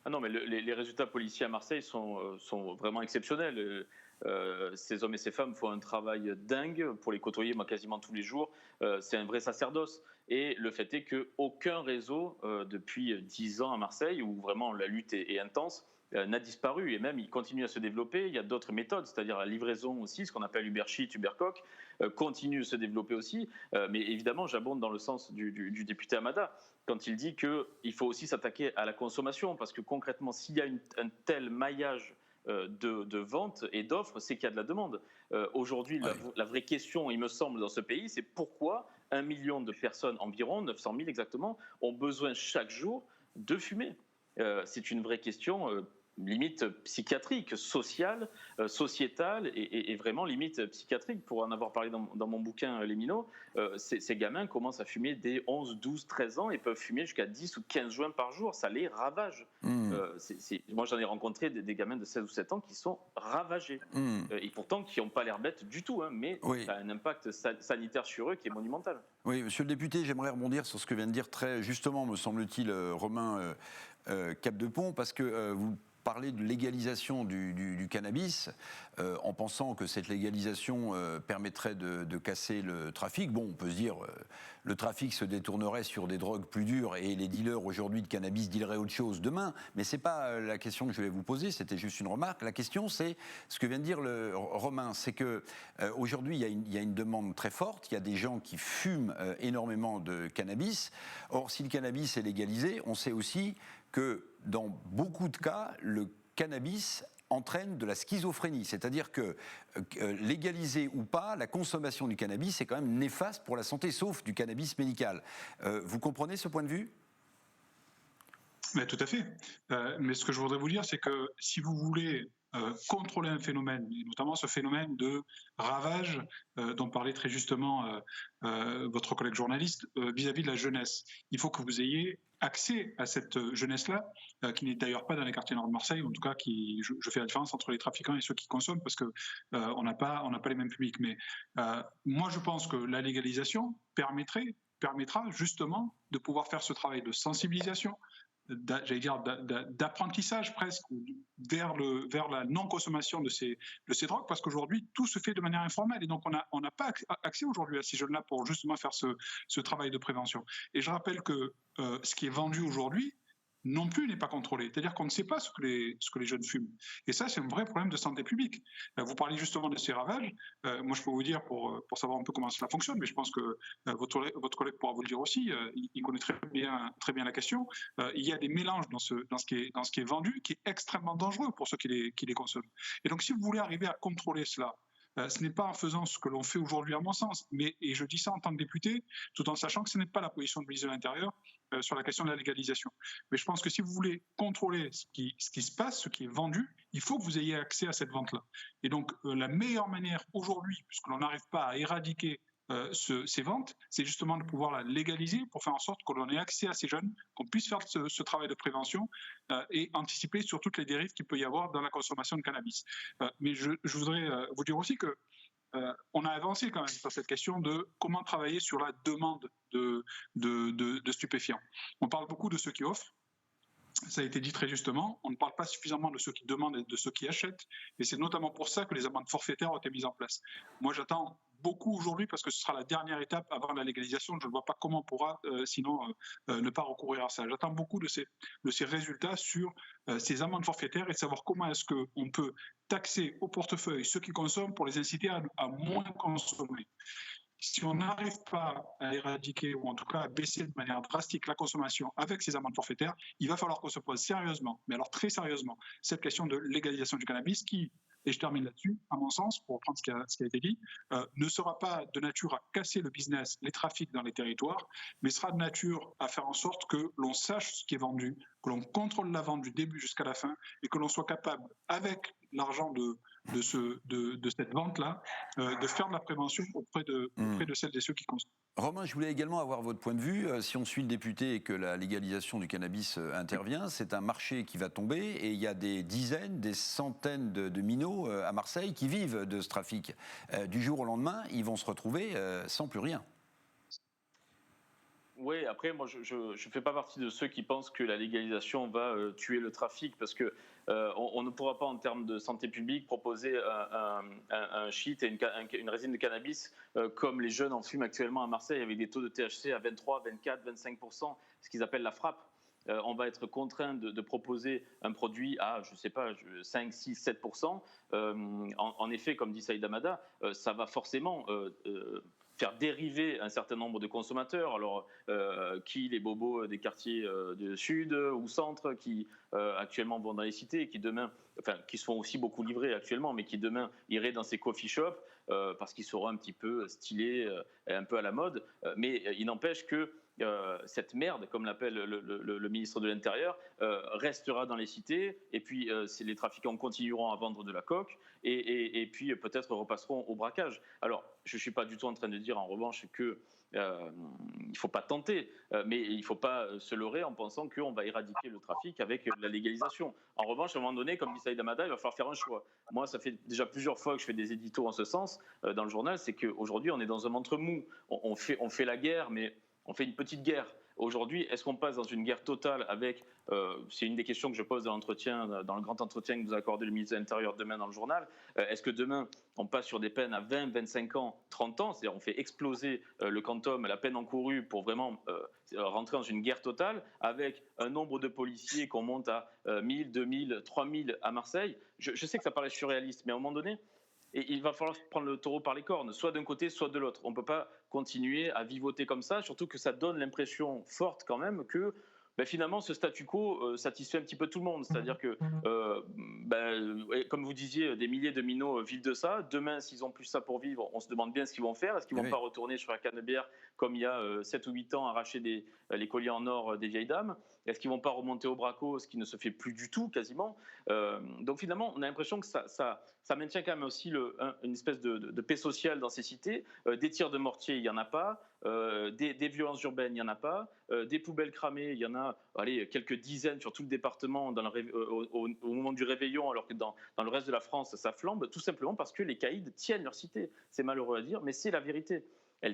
Ah non, mais les résultats policiers à Marseille sont vraiment exceptionnels. Ces hommes et ces femmes font un travail dingue pour les côtoyer, moi, quasiment tous les jours. C'est un vrai sacerdoce. Et le fait est qu'aucun réseau, depuis 10 ans à Marseille, où vraiment la lutte est intense, n'a disparu. Et même, il continue à se développer. Il y a d'autres méthodes, c'est-à-dire la livraison aussi, ce qu'on appelle Uber-Sheet, Uber-Coq, continue de se développer aussi. Mais évidemment, j'abonde dans le sens du député Hamada, quand il dit qu'il faut aussi s'attaquer à la consommation, parce que concrètement, s'il y a un tel maillage de vente et d'offres, c'est qu'il y a de la demande. Aujourd'hui, la vraie question, il me semble, dans ce pays, c'est pourquoi 1 million de personnes environ, 900 000 exactement, ont besoin chaque jour de fumer. C'est une vraie question limite psychiatrique, sociale, sociétale et vraiment limite psychiatrique. Pour en avoir parlé dans mon bouquin Les Minots, ces gamins commencent à fumer dès 11, 12, 13 ans et peuvent fumer jusqu'à 10 ou 15 joints par jour. Ça les ravage. Moi, j'en ai rencontré des gamins de 16 ou 17 ans qui sont ravagés. Et pourtant, qui n'ont pas l'air bêtes du tout, mais ça a un impact sanitaire sur eux qui est monumental. Oui, monsieur le député, j'aimerais rebondir sur ce que vient de dire très justement, me semble-t-il, Romain Capdepont, parce que vous parler de légalisation du cannabis en pensant que cette légalisation permettrait de casser le trafic. Bon, on peut se dire le trafic se détournerait sur des drogues plus dures et les dealers aujourd'hui de cannabis dealeraient autre chose demain, mais c'est pas la question que je vais vous poser, c'était juste une remarque. La question, c'est ce que vient de dire Romain, c'est que aujourd'hui il y a une demande très forte, il y a des gens qui fument énormément de cannabis. Or, si le cannabis est légalisé, on sait aussi que dans beaucoup de cas, le cannabis entraîne de la schizophrénie. C'est-à-dire que légaliser ou pas, la consommation du cannabis est quand même néfaste pour la santé, sauf du cannabis médical. Vous comprenez ce point de vue ? Mais tout à fait. Mais ce que je voudrais vous dire, c'est que si vous voulez contrôler un phénomène, et notamment ce phénomène de ravage dont parlait très justement votre collègue journaliste vis-à-vis de la jeunesse, il faut que vous ayez accès à cette jeunesse-là, qui n'est d'ailleurs pas dans les quartiers nord de Marseille, en tout cas, je fais la différence entre les trafiquants et ceux qui consomment, parce que on n'a pas les mêmes publics. Mais moi, je pense que la légalisation permettra justement de pouvoir faire ce travail de sensibilisation, j'allais dire d'apprentissage presque, vers la non-consommation de ces drogues, parce qu'aujourd'hui, tout se fait de manière informelle. Et donc, on n'a pas accès aujourd'hui à ces jeunes-là pour justement faire ce travail de prévention. Et je rappelle que ce qui est vendu aujourd'hui, non plus n'est pas contrôlé. C'est-à-dire qu'on ne sait pas ce que les jeunes fument. Et ça, c'est un vrai problème de santé publique. Vous parlez justement de ces ravages. Moi, je peux vous dire, pour savoir un peu comment cela fonctionne, mais je pense que votre collègue pourra vous le dire aussi, il connaît très bien la question. Il y a des mélanges dans ce qui est vendu qui est extrêmement dangereux pour ceux qui les consomment. Et donc, si vous voulez arriver à contrôler cela, ce n'est pas en faisant ce que l'on fait aujourd'hui à mon sens, et je dis ça en tant que député, tout en sachant que ce n'est pas la position du ministre de l'Intérieur sur la question de la légalisation. Mais je pense que si vous voulez contrôler ce qui se passe, ce qui est vendu, il faut que vous ayez accès à cette vente-là. Et donc la meilleure manière aujourd'hui, puisque l'on n'arrive pas à éradiquer ces ventes, c'est justement de pouvoir la légaliser pour faire en sorte que l'on ait accès à ces jeunes, qu'on puisse faire ce travail de prévention et anticiper sur toutes les dérives qu'il peut y avoir dans la consommation de cannabis. Mais je voudrais vous dire aussi que on a avancé quand même sur cette question de comment travailler sur la demande de stupéfiants. On parle beaucoup de ceux qui offrent. Ça a été dit très justement, on ne parle pas suffisamment de ceux qui demandent et de ceux qui achètent, et c'est notamment pour ça que les amendes forfaitaires ont été mises en place. Moi, j'attends beaucoup aujourd'hui, parce que ce sera la dernière étape avant la légalisation. Je ne vois pas comment on pourra sinon ne pas recourir à ça. J'attends beaucoup de ces résultats sur ces amendes forfaitaires et de savoir comment est-ce qu'on peut taxer au portefeuille ceux qui consomment pour les inciter à moins consommer. Si on n'arrive pas à éradiquer, ou en tout cas à baisser de manière drastique la consommation avec ces amendes forfaitaires, il va falloir qu'on se pose sérieusement, mais alors très sérieusement, cette question de légalisation du cannabis qui, et je termine là-dessus, à mon sens, pour reprendre ce qui a été dit, ne sera pas de nature à casser le business, les trafics dans les territoires, mais sera de nature à faire en sorte que l'on sache ce qui est vendu, que l'on contrôle la vente du début jusqu'à la fin, et que l'on soit capable, avec l'argent de cette vente-là, de faire de la prévention auprès de celles et ceux qui consomment. Romain, je voulais également avoir votre point de vue. Si on suit le député et que la légalisation du cannabis intervient, c'est un marché qui va tomber et il y a des dizaines, des centaines de minots à Marseille qui vivent de ce trafic. Du jour au lendemain, ils vont se retrouver sans plus rien. Oui, après, moi, je ne fais pas partie de ceux qui pensent que la légalisation va tuer le trafic, parce que on ne pourra pas, en termes de santé publique, proposer un shit et une résine de cannabis comme les jeunes en fument actuellement à Marseille, avec des taux de THC à 23, 24, 25%, ce qu'ils appellent la frappe. On va être contraint de proposer un produit à, je ne sais pas, 5, 6, 7%. En effet, comme dit Saïd Hamada, ça va forcément faire dériver un certain nombre de consommateurs. Alors, qui les bobos des quartiers du sud ou centre, qui actuellement vont dans les cités, qui demain, enfin, qui se font aussi beaucoup livrer actuellement, mais qui demain iraient dans ces coffee shops parce qu'ils seront un petit peu stylés, un peu à la mode. Mais il n'empêche que cette merde, comme l'appelle le ministre de l'Intérieur, restera dans les cités, et puis les trafiquants continueront à vendre de la coke, et puis peut-être repasseront au braquage. Alors, je ne suis pas du tout en train de dire en revanche que il ne faut pas tenter, mais il ne faut pas se leurrer en pensant qu'on va éradiquer le trafic avec la légalisation. En revanche, à un moment donné, comme dit Saïd Hamada, il va falloir faire un choix. Moi, ça fait déjà plusieurs fois que je fais des éditos en ce sens dans le journal, c'est qu'aujourd'hui, on est dans un ventre mou. On fait la guerre, mais on fait une petite guerre. Aujourd'hui, est-ce qu'on passe dans une guerre totale avec, c'est une des questions que je pose dans le grand entretien que nous a accordé le ministre de l'Intérieur demain dans le journal, est-ce que demain, on passe sur des peines à 20, 25 ans, 30 ans, c'est-à-dire on fait exploser le quantum, la peine encourue pour vraiment rentrer dans une guerre totale, avec un nombre de policiers qu'on monte à 1000, 2000, 3000 à Marseille. Je sais que ça paraît surréaliste, mais à un moment donné, et il va falloir prendre le taureau par les cornes, soit d'un côté, soit de l'autre. On ne peut pas continuer à vivoter comme ça, surtout que ça donne l'impression forte quand même que finalement, ce statu quo satisfait un petit peu tout le monde. C'est-à-dire que, comme vous disiez, des milliers de minots vivent de ça. Demain, s'ils ont plus ça pour vivre, on se demande bien ce qu'ils vont faire. Est-ce qu'ils vont pas retourner sur la canebière comme il y a 7 ou 8 ans, arracher les colliers en or des vieilles dames? Est-ce qu'ils vont pas remonter au braco, ce qui ne se fait plus du tout, quasiment? Donc finalement, on a l'impression que ça maintient quand même aussi une espèce de paix sociale dans ces cités. Des tirs de mortier, il n'y en a pas. Des violences urbaines, il n'y en a pas. Des poubelles cramées, il y en a quelques dizaines sur tout le département au moment du réveillon, alors que dans le reste de la France, ça flambe, tout simplement parce que les caïds tiennent leur cité. C'est malheureux à dire, mais c'est la vérité.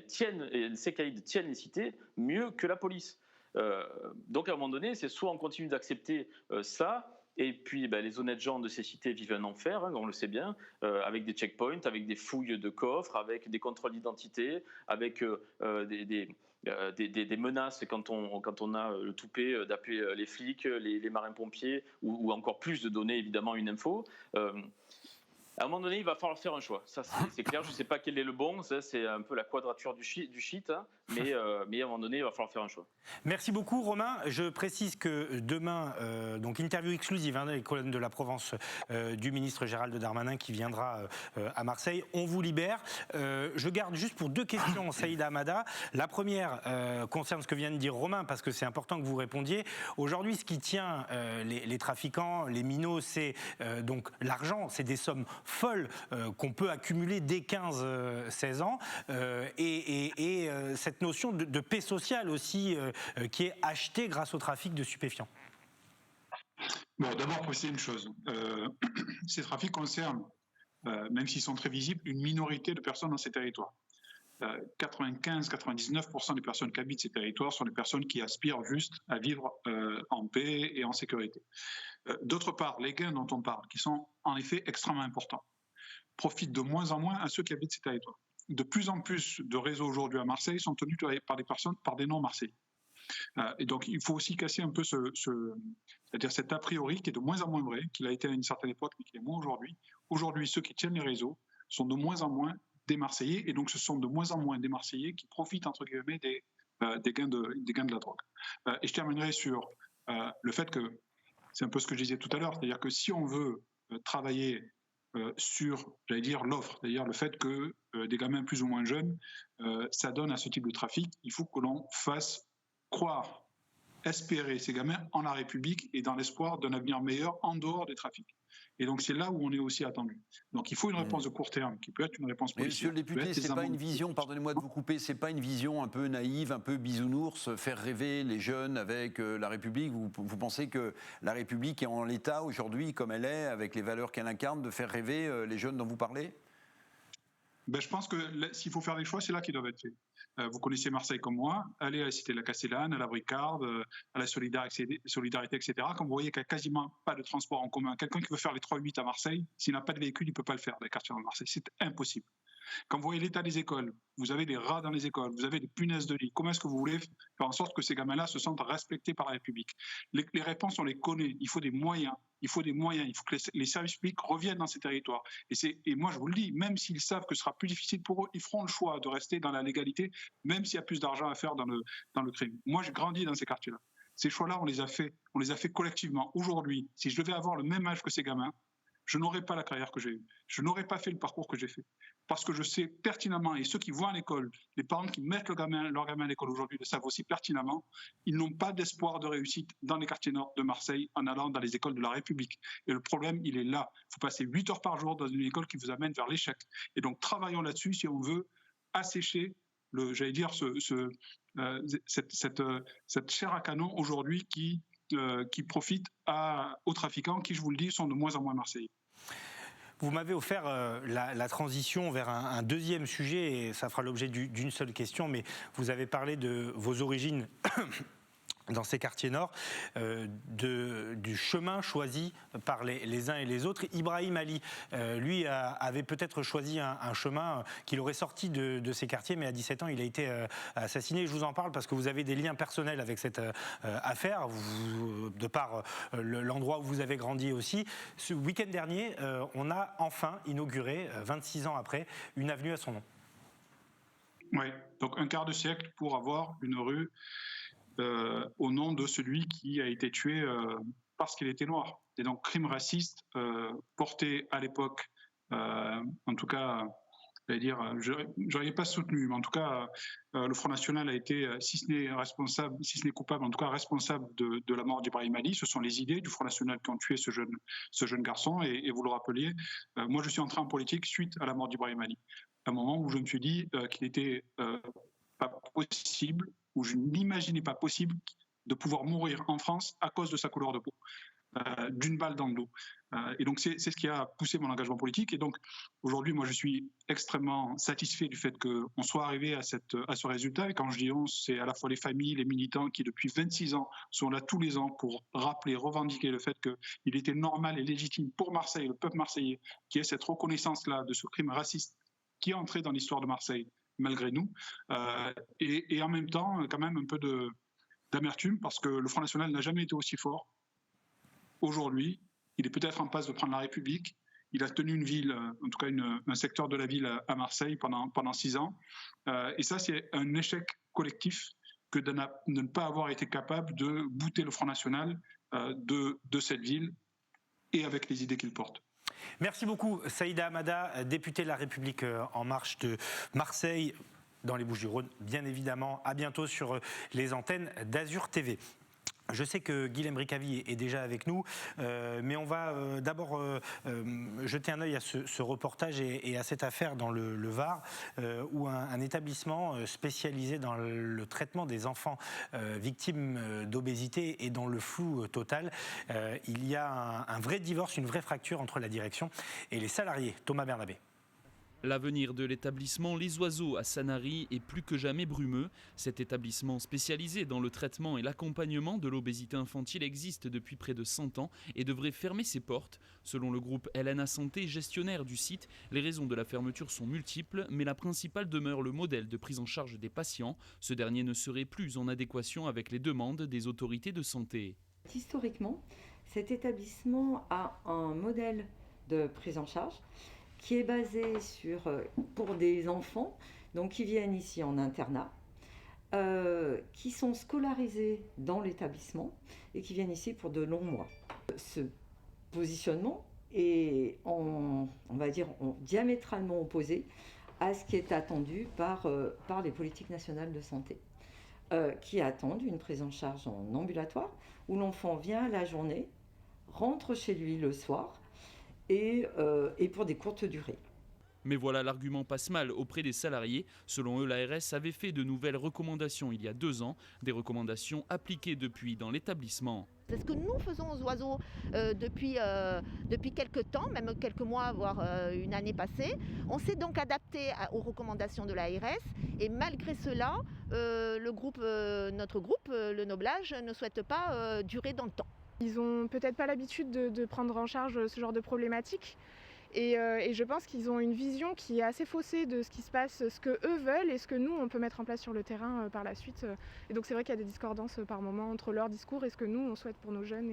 Ces caïds tiennent les cités mieux que la police. Donc à un moment donné, c'est soit on continue d'accepter ça, et puis les honnêtes gens de ces cités vivent un enfer, on le sait bien, avec des checkpoints, avec des fouilles de coffres, avec des contrôles d'identité, avec des menaces quand on a le toupet d'appeler les flics, les marins-pompiers, ou encore plus de donner évidemment une info. À un moment donné, il va falloir faire un choix. Ça, c'est clair. Je ne sais pas quel est le bon. Ça, c'est un peu la quadrature du shit. Mais à un moment donné, il va falloir faire un choix. Merci beaucoup, Romain. Je précise que demain, donc interview exclusive dans les colonnes de la Provence du ministre Gérald Darmanin qui viendra à Marseille. On vous libère. Je garde juste pour 2 questions, Saïda Hamada. La première concerne ce que vient de dire Romain, parce que c'est important que vous répondiez. Aujourd'hui, ce qui tient les trafiquants, les minots, c'est donc l'argent. C'est des sommes folles qu'on peut accumuler dès 15-16 ans et cette notion de paix sociale aussi qui est achetée grâce au trafic de stupéfiants. Bon, d'abord, préciser une chose. Ces trafics concernent, même s'ils sont très visibles, une minorité de personnes dans ces territoires. 95-99% des personnes qui habitent ces territoires sont des personnes qui aspirent juste à vivre en paix et en sécurité. D'autre part, les gains dont on parle, qui sont en effet extrêmement importants, profitent de moins en moins à ceux qui habitent ces territoires. De plus en plus de réseaux aujourd'hui à Marseille sont tenus par des personnes, par des non-marseillais. Et donc il faut aussi casser un peu c'est-à-dire cet a priori qui est de moins en moins vrai, qu'il a été à une certaine époque, mais qui est moins aujourd'hui. Aujourd'hui, ceux qui tiennent les réseaux sont de moins en moins des Marseillais, et donc ce sont de moins en moins des Marseillais qui profitent, entre guillemets, des gains de la drogue. Et je terminerai sur le fait que, c'est un peu ce que je disais tout à l'heure, c'est-à-dire que si on veut travailler sur, j'allais dire, l'offre, c'est-à-dire le fait que des gamins plus ou moins jeunes s'adonnent à ce type de trafic, il faut que l'on fasse croire, espérer ces gamins en la République et dans l'espoir d'un avenir meilleur en dehors des trafics. Et donc c'est là où on est aussi attendu. Donc il faut une réponse de court terme qui peut être une réponse policière. Monsieur le député, c'est pas une vision, pardonnez-moi de vous couper, c'est pas une vision un peu naïve, un peu bisounours, faire rêver les jeunes avec la République. Vous pensez que la République est en l'état aujourd'hui, comme elle est, avec les valeurs qu'elle incarne, de faire rêver les jeunes dont vous parlez? Je pense que s'il faut faire des choix, c'est là qu'ils doivent être faits. Vous connaissez Marseille comme moi, allez à la Cité de la Castellane, à la Bricarde, à la Solidarité, etc. Quand vous voyez qu'il n'y a quasiment pas de transport en commun, quelqu'un qui veut faire les 3-8 à Marseille, s'il n'a pas de véhicule, il ne peut pas le faire dans les quartiers de Marseille. C'est impossible. Quand vous voyez l'état des écoles, vous avez des rats dans les écoles, vous avez des punaises de lit. Comment est-ce que vous voulez faire en sorte que ces gamins-là se sentent respectés par la République? Les réponses, on les connaît. Il faut des moyens. Il faut que les services publics reviennent dans ces territoires. Et moi, je vous le dis, même s'ils savent que ce sera plus difficile pour eux, ils feront le choix de rester dans la légalité, même s'il y a plus d'argent à faire dans le crime. Moi, j'ai grandi dans ces quartiers-là. Ces choix-là, on les a fait collectivement. Aujourd'hui, si je devais avoir le même âge que ces gamins, je n'aurais pas la carrière que j'ai eue. Je n'aurais pas fait le parcours que j'ai fait. Parce que je sais pertinemment, et ceux qui vont à l'école, les parents qui mettent leur gamin à l'école aujourd'hui le savent aussi pertinemment, ils n'ont pas d'espoir de réussite dans les quartiers nord de Marseille en allant dans les écoles de la République. Et le problème, il est là. Il faut passer 8 heures par jour dans une école qui vous amène vers l'échec. Et donc, travaillons là-dessus si on veut assécher cette chair à canon aujourd'hui qui profite aux trafiquants qui, je vous le dis, sont de moins en moins marseillais. Vous m'avez offert la transition vers un deuxième sujet, et ça fera l'objet d'une seule question, mais vous avez parlé de vos origines dans ces quartiers nord, du chemin choisi par les uns et les autres. Ibrahim Ali, lui, avait peut-être choisi un chemin qui l'aurait sorti de ces quartiers, mais à 17 ans, il a été assassiné. Je vous en parle parce que vous avez des liens personnels avec cette affaire, de par l'endroit où vous avez grandi aussi. Ce week-end dernier, on a enfin inauguré, 26 ans après, une avenue à son nom. Oui, donc un quart de siècle pour avoir une rue au nom de celui qui a été tué parce qu'il était noir. Et donc, crime raciste porté à l'époque, en tout cas, je n'aurais pas soutenu, mais en tout cas, le Front National a été, si ce n'est responsable, si ce n'est coupable, en tout cas responsable de la mort d'Ibrahim Ali. Ce sont les idées du Front National qui ont tué ce jeune garçon. Et vous le rappeliez, moi je suis entré en politique suite à la mort d'Ibrahim Ali. À un moment où je me suis dit qu'il n'était pas possible, où je n'imaginais pas possible de pouvoir mourir en France à cause de sa couleur de peau, d'une balle dans le dos. Et donc c'est ce qui a poussé mon engagement politique. Et donc aujourd'hui, moi je suis extrêmement satisfait du fait qu'on soit arrivé à ce résultat. Et quand je dis on, c'est à la fois les familles, les militants qui depuis 26 ans sont là tous les ans pour rappeler, revendiquer le fait qu'il était normal et légitime pour Marseille, le peuple marseillais, qui ait cette reconnaissance-là de ce crime raciste qui est entré dans l'histoire de Marseille malgré nous. Et en même temps, quand même un peu d'amertume parce que le Front National n'a jamais été aussi fort. Aujourd'hui, il est peut-être en passe de prendre la République. Il a tenu une ville, en tout cas un secteur de la ville à Marseille pendant 6 ans. Et ça, c'est un échec collectif que de ne pas avoir été capable de bouter le Front National de cette ville et avec les idées qu'il porte. Merci beaucoup Saïda Hamada, députée de La République En Marche de Marseille, dans les Bouches-du-Rhône, bien évidemment. À bientôt sur les antennes d'Azur TV. Je sais que Guilhem Bricavi est déjà avec nous, mais on va d'abord jeter un œil à ce reportage et à cette affaire dans le Var, où un établissement spécialisé dans le traitement des enfants victimes d'obésité est dans le flou total. Il y a un vrai divorce, une vraie fracture entre la direction et les salariés. Thomas Bernabé. L'avenir de l'établissement Les Oiseaux à Sanary est plus que jamais brumeux. Cet établissement spécialisé dans le traitement et l'accompagnement de l'obésité infantile existe depuis près de 100 ans et devrait fermer ses portes. Selon le groupe LNA Santé, gestionnaire du site, les raisons de la fermeture sont multiples, mais la principale demeure le modèle de prise en charge des patients. Ce dernier ne serait plus en adéquation avec les demandes des autorités de santé. Historiquement, cet établissement a un modèle de prise en charge qui est basé pour des enfants donc qui viennent ici en internat, qui sont scolarisés dans l'établissement et qui viennent ici pour de longs mois. Ce positionnement est, on va dire, diamétralement opposé à ce qui est attendu par les politiques nationales de santé, qui attendent une prise en charge en ambulatoire, où l'enfant vient la journée, rentre chez lui le soir, et pour des courtes durées. Mais voilà, l'argument passe mal auprès des salariés. Selon eux, l'ARS avait fait de nouvelles recommandations il y a 2 ans, des recommandations appliquées depuis dans l'établissement. C'est ce que nous faisons aux oiseaux depuis quelques temps, même quelques mois, voire une année passée. On s'est donc adapté aux recommandations de l'ARS et malgré cela, notre groupe, le Noblage, ne souhaite pas durer dans le temps. Ils n'ont peut-être pas l'habitude de prendre en charge ce genre de problématiques et je pense qu'ils ont une vision qui est assez faussée de ce qui se passe, ce que eux veulent et ce que nous on peut mettre en place sur le terrain par la suite. Et donc c'est vrai qu'il y a des discordances par moment entre leur discours et ce que nous on souhaite pour nos jeunes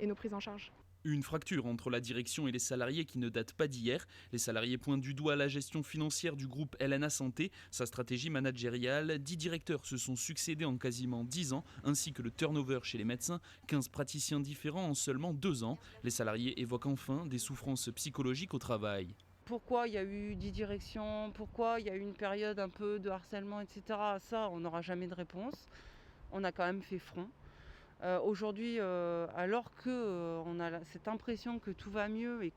et nos prises en charge. Une fracture entre la direction et les salariés qui ne date pas d'hier. Les salariés pointent du doigt la gestion financière du groupe LNA Santé, sa stratégie managériale. 10 directeurs se sont succédés en quasiment 10 ans, ainsi que le turnover chez les médecins, 15 praticiens différents en seulement 2 ans. Les salariés évoquent enfin des souffrances psychologiques au travail. Pourquoi il y a eu 10 directions, pourquoi il y a eu une période un peu de harcèlement, etc. Ça, on n'aura jamais de réponse. On a quand même fait front. Aujourd'hui, alors qu'on a cette impression que tout va mieux et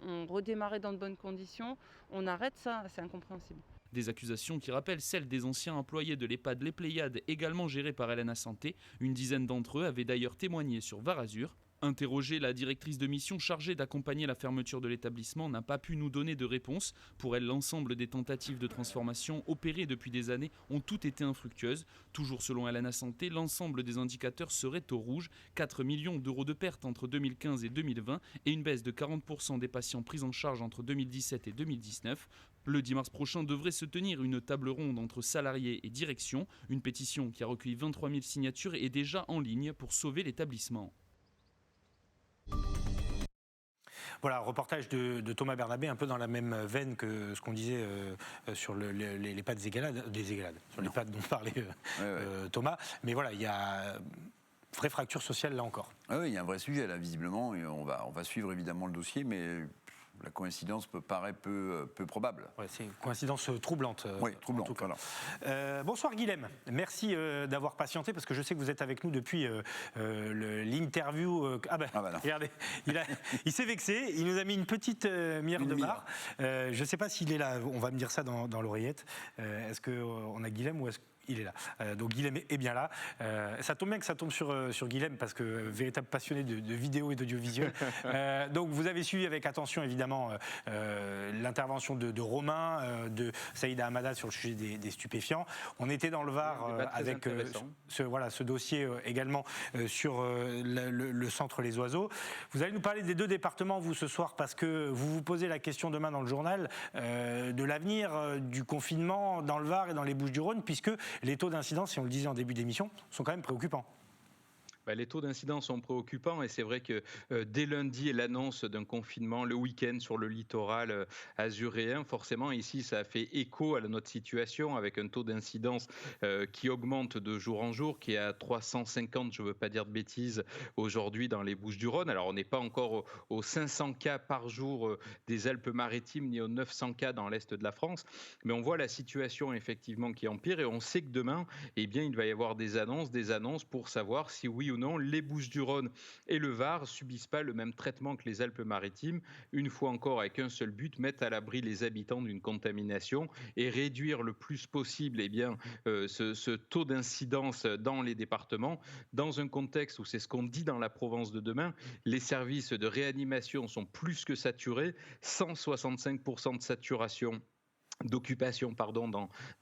qu'on redémarrait dans de bonnes conditions, on arrête ça, c'est incompréhensible. Des accusations qui rappellent celles des anciens employés de l'EHPAD Les Pléiades, également gérés par LNA Santé. Une dizaine d'entre eux avaient d'ailleurs témoigné sur VAR Azur. Interrogée, la directrice de mission chargée d'accompagner la fermeture de l'établissement n'a pas pu nous donner de réponse. Pour elle, l'ensemble des tentatives de transformation opérées depuis des années ont toutes été infructueuses. Toujours selon LNA Santé, l'ensemble des indicateurs seraient au rouge. 4 millions d'euros de pertes entre 2015 et 2020 et une baisse de 40% des patients pris en charge entre 2017 et 2019. Le 10 mars prochain devrait se tenir une table ronde entre salariés et direction. Une pétition qui a recueilli 23 000 signatures est déjà en ligne pour sauver l'établissement. Voilà, reportage de Thomas Bernabé, un peu dans la même veine que ce qu'on disait sur les pattes des égalades, sur les pattes dont parlait Thomas. Mais voilà, il y a vraie fracture sociale là encore. Ah oui, il y a un vrai sujet là, visiblement, et on va suivre évidemment le dossier, mais la coïncidence peut paraître peu probable. Ouais, c'est une coïncidence troublante. Oui, troublante, voilà. Bonsoir Guilhem, merci d'avoir patienté, parce que je sais que vous êtes avec nous depuis l'interview. Regardez, il s'est vexé, il nous a mis une petite mire de marre. Je ne sais pas s'il est là, on va me dire ça dans l'oreillette. Est-ce qu'on a Guilhem ou est-ce il est là. Donc Guilhem est bien là. Ça tombe bien que ça tombe sur Guilhem, parce que véritable passionné de vidéo et d'audiovisuel. Donc vous avez suivi avec attention évidemment l'intervention de Romain, de Saïda Hamada sur le sujet des stupéfiants. On était dans le Var avec ce dossier également sur le centre Les Oiseaux. Vous allez nous parler des 2 départements, vous, ce soir, parce que vous vous posez la question demain dans le journal de l'avenir du confinement dans le Var et dans les Bouches-du-Rhône, puisque les taux d'incidence, si on le disait en début d'émission, sont quand même préoccupants. Les taux d'incidence sont préoccupants, et c'est vrai que dès lundi, l'annonce d'un confinement le week-end sur le littoral azuréen, forcément ici ça a fait écho à notre situation, avec un taux d'incidence qui augmente de jour en jour, qui est à 350, je ne veux pas dire de bêtises, aujourd'hui dans les Bouches-du-Rhône. Alors on n'est pas encore aux 500 cas par jour des Alpes-Maritimes, ni aux 900 cas dans l'Est de la France, mais on voit la situation effectivement qui empire, et on sait que demain, il va y avoir des annonces pour savoir si oui ou non les Bouches-du-Rhône et le Var subissent pas le même traitement que les Alpes-Maritimes, une fois encore avec un seul but, mettre à l'abri les habitants d'une contamination et réduire le plus possible ce taux d'incidence dans les départements, dans un contexte où, c'est ce qu'on dit dans la Provence de demain, les services de réanimation sont plus que saturés, 165% de saturation d'occupation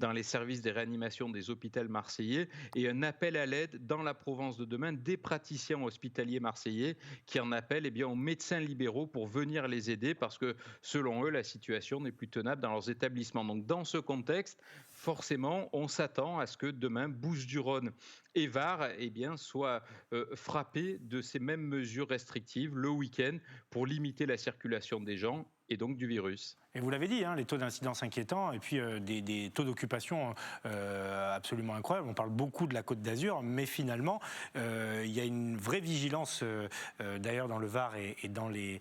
dans les services de réanimation des hôpitaux marseillais, et un appel à l'aide dans la Provence de demain des praticiens hospitaliers marseillais qui en appellent aux médecins libéraux pour venir les aider, parce que selon eux la situation n'est plus tenable dans leurs établissements. Donc dans ce contexte, forcément on s'attend à ce que demain Bouches-du-Rhône et Var soient frappés de ces mêmes mesures restrictives le week-end pour limiter la circulation des gens et donc du virus. Et vous l'avez dit, les taux d'incidence inquiétants, et puis des taux d'occupation absolument incroyables. On parle beaucoup de la Côte d'Azur, mais finalement, il y a une vraie vigilance, d'ailleurs dans le Var et dans les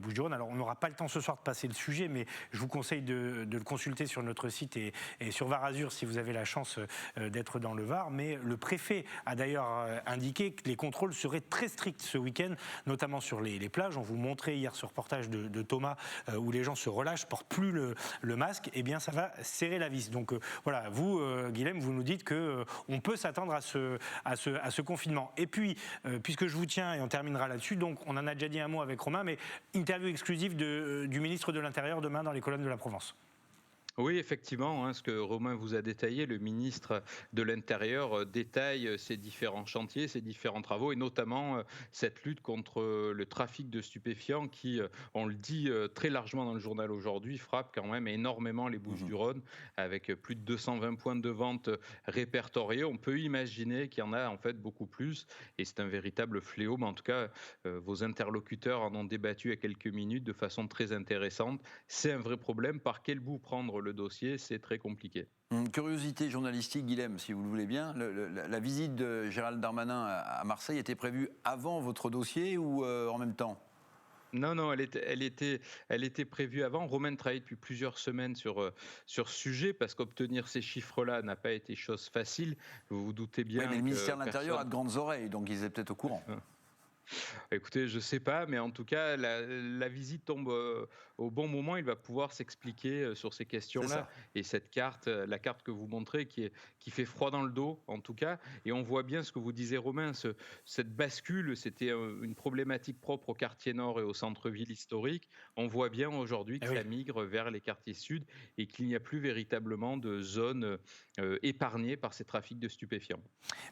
Bouches-du-Rhône. Alors on n'aura pas le temps ce soir de passer le sujet, mais je vous conseille de le consulter sur notre site et sur Var Azur si vous avez la chance d'être dans le Var. Mais le préfet a d'ailleurs indiqué que les contrôles seraient très stricts ce week-end, notamment sur les plages. On vous montrait hier ce reportage de Thomas où les gens se relâchent, portent plus le masque. Ça va serrer la vis. Donc voilà, vous, Guilhem, vous nous dites qu'on peut s'attendre à ce confinement. Et puis, puisque je vous tiens, et on terminera là-dessus, donc on en a déjà dit un mot avec Romain, mais interview exclusive du ministre de l'Intérieur demain dans les colonnes de la Provence. Oui, effectivement, ce que Romain vous a détaillé, le ministre de l'Intérieur détaille ces différents chantiers, ces différents travaux, et notamment cette lutte contre le trafic de stupéfiants qui, on le dit très largement dans le journal aujourd'hui, frappe quand même énormément les Bouches-du-Rhône, avec plus de 220 points de vente répertoriés. On peut imaginer qu'il y en a en fait beaucoup plus, et c'est un véritable fléau, mais en tout cas, vos interlocuteurs en ont débattu il y a quelques minutes de façon très intéressante. C'est un vrai problème. Par quel bout prendre le dossier, c'est très compliqué. Curiosité journalistique, Guilhem, si vous le voulez bien. La visite de Gérald Darmanin à Marseille était prévue avant votre dossier ou en même temps ? Non, elle était prévue avant. Romain travaille depuis plusieurs semaines sur ce sujet, parce qu'obtenir ces chiffres-là n'a pas été chose facile. Vous vous doutez bien. Oui, mais le ministère de l'Intérieur a de grandes oreilles, donc ils étaient peut-être au courant. Écoutez, je ne sais pas, mais en tout cas, la visite tombe au bon moment. Il va pouvoir s'expliquer sur ces questions-là. Et cette carte, la carte que vous montrez, qui fait froid dans le dos, en tout cas. Et on voit bien ce que vous disiez, Romain, cette bascule, c'était une problématique propre au quartier nord et au centre-ville historique. On voit bien aujourd'hui que ça migre vers les quartiers sud et qu'il n'y a plus véritablement de zones épargnées par ces trafics de stupéfiants.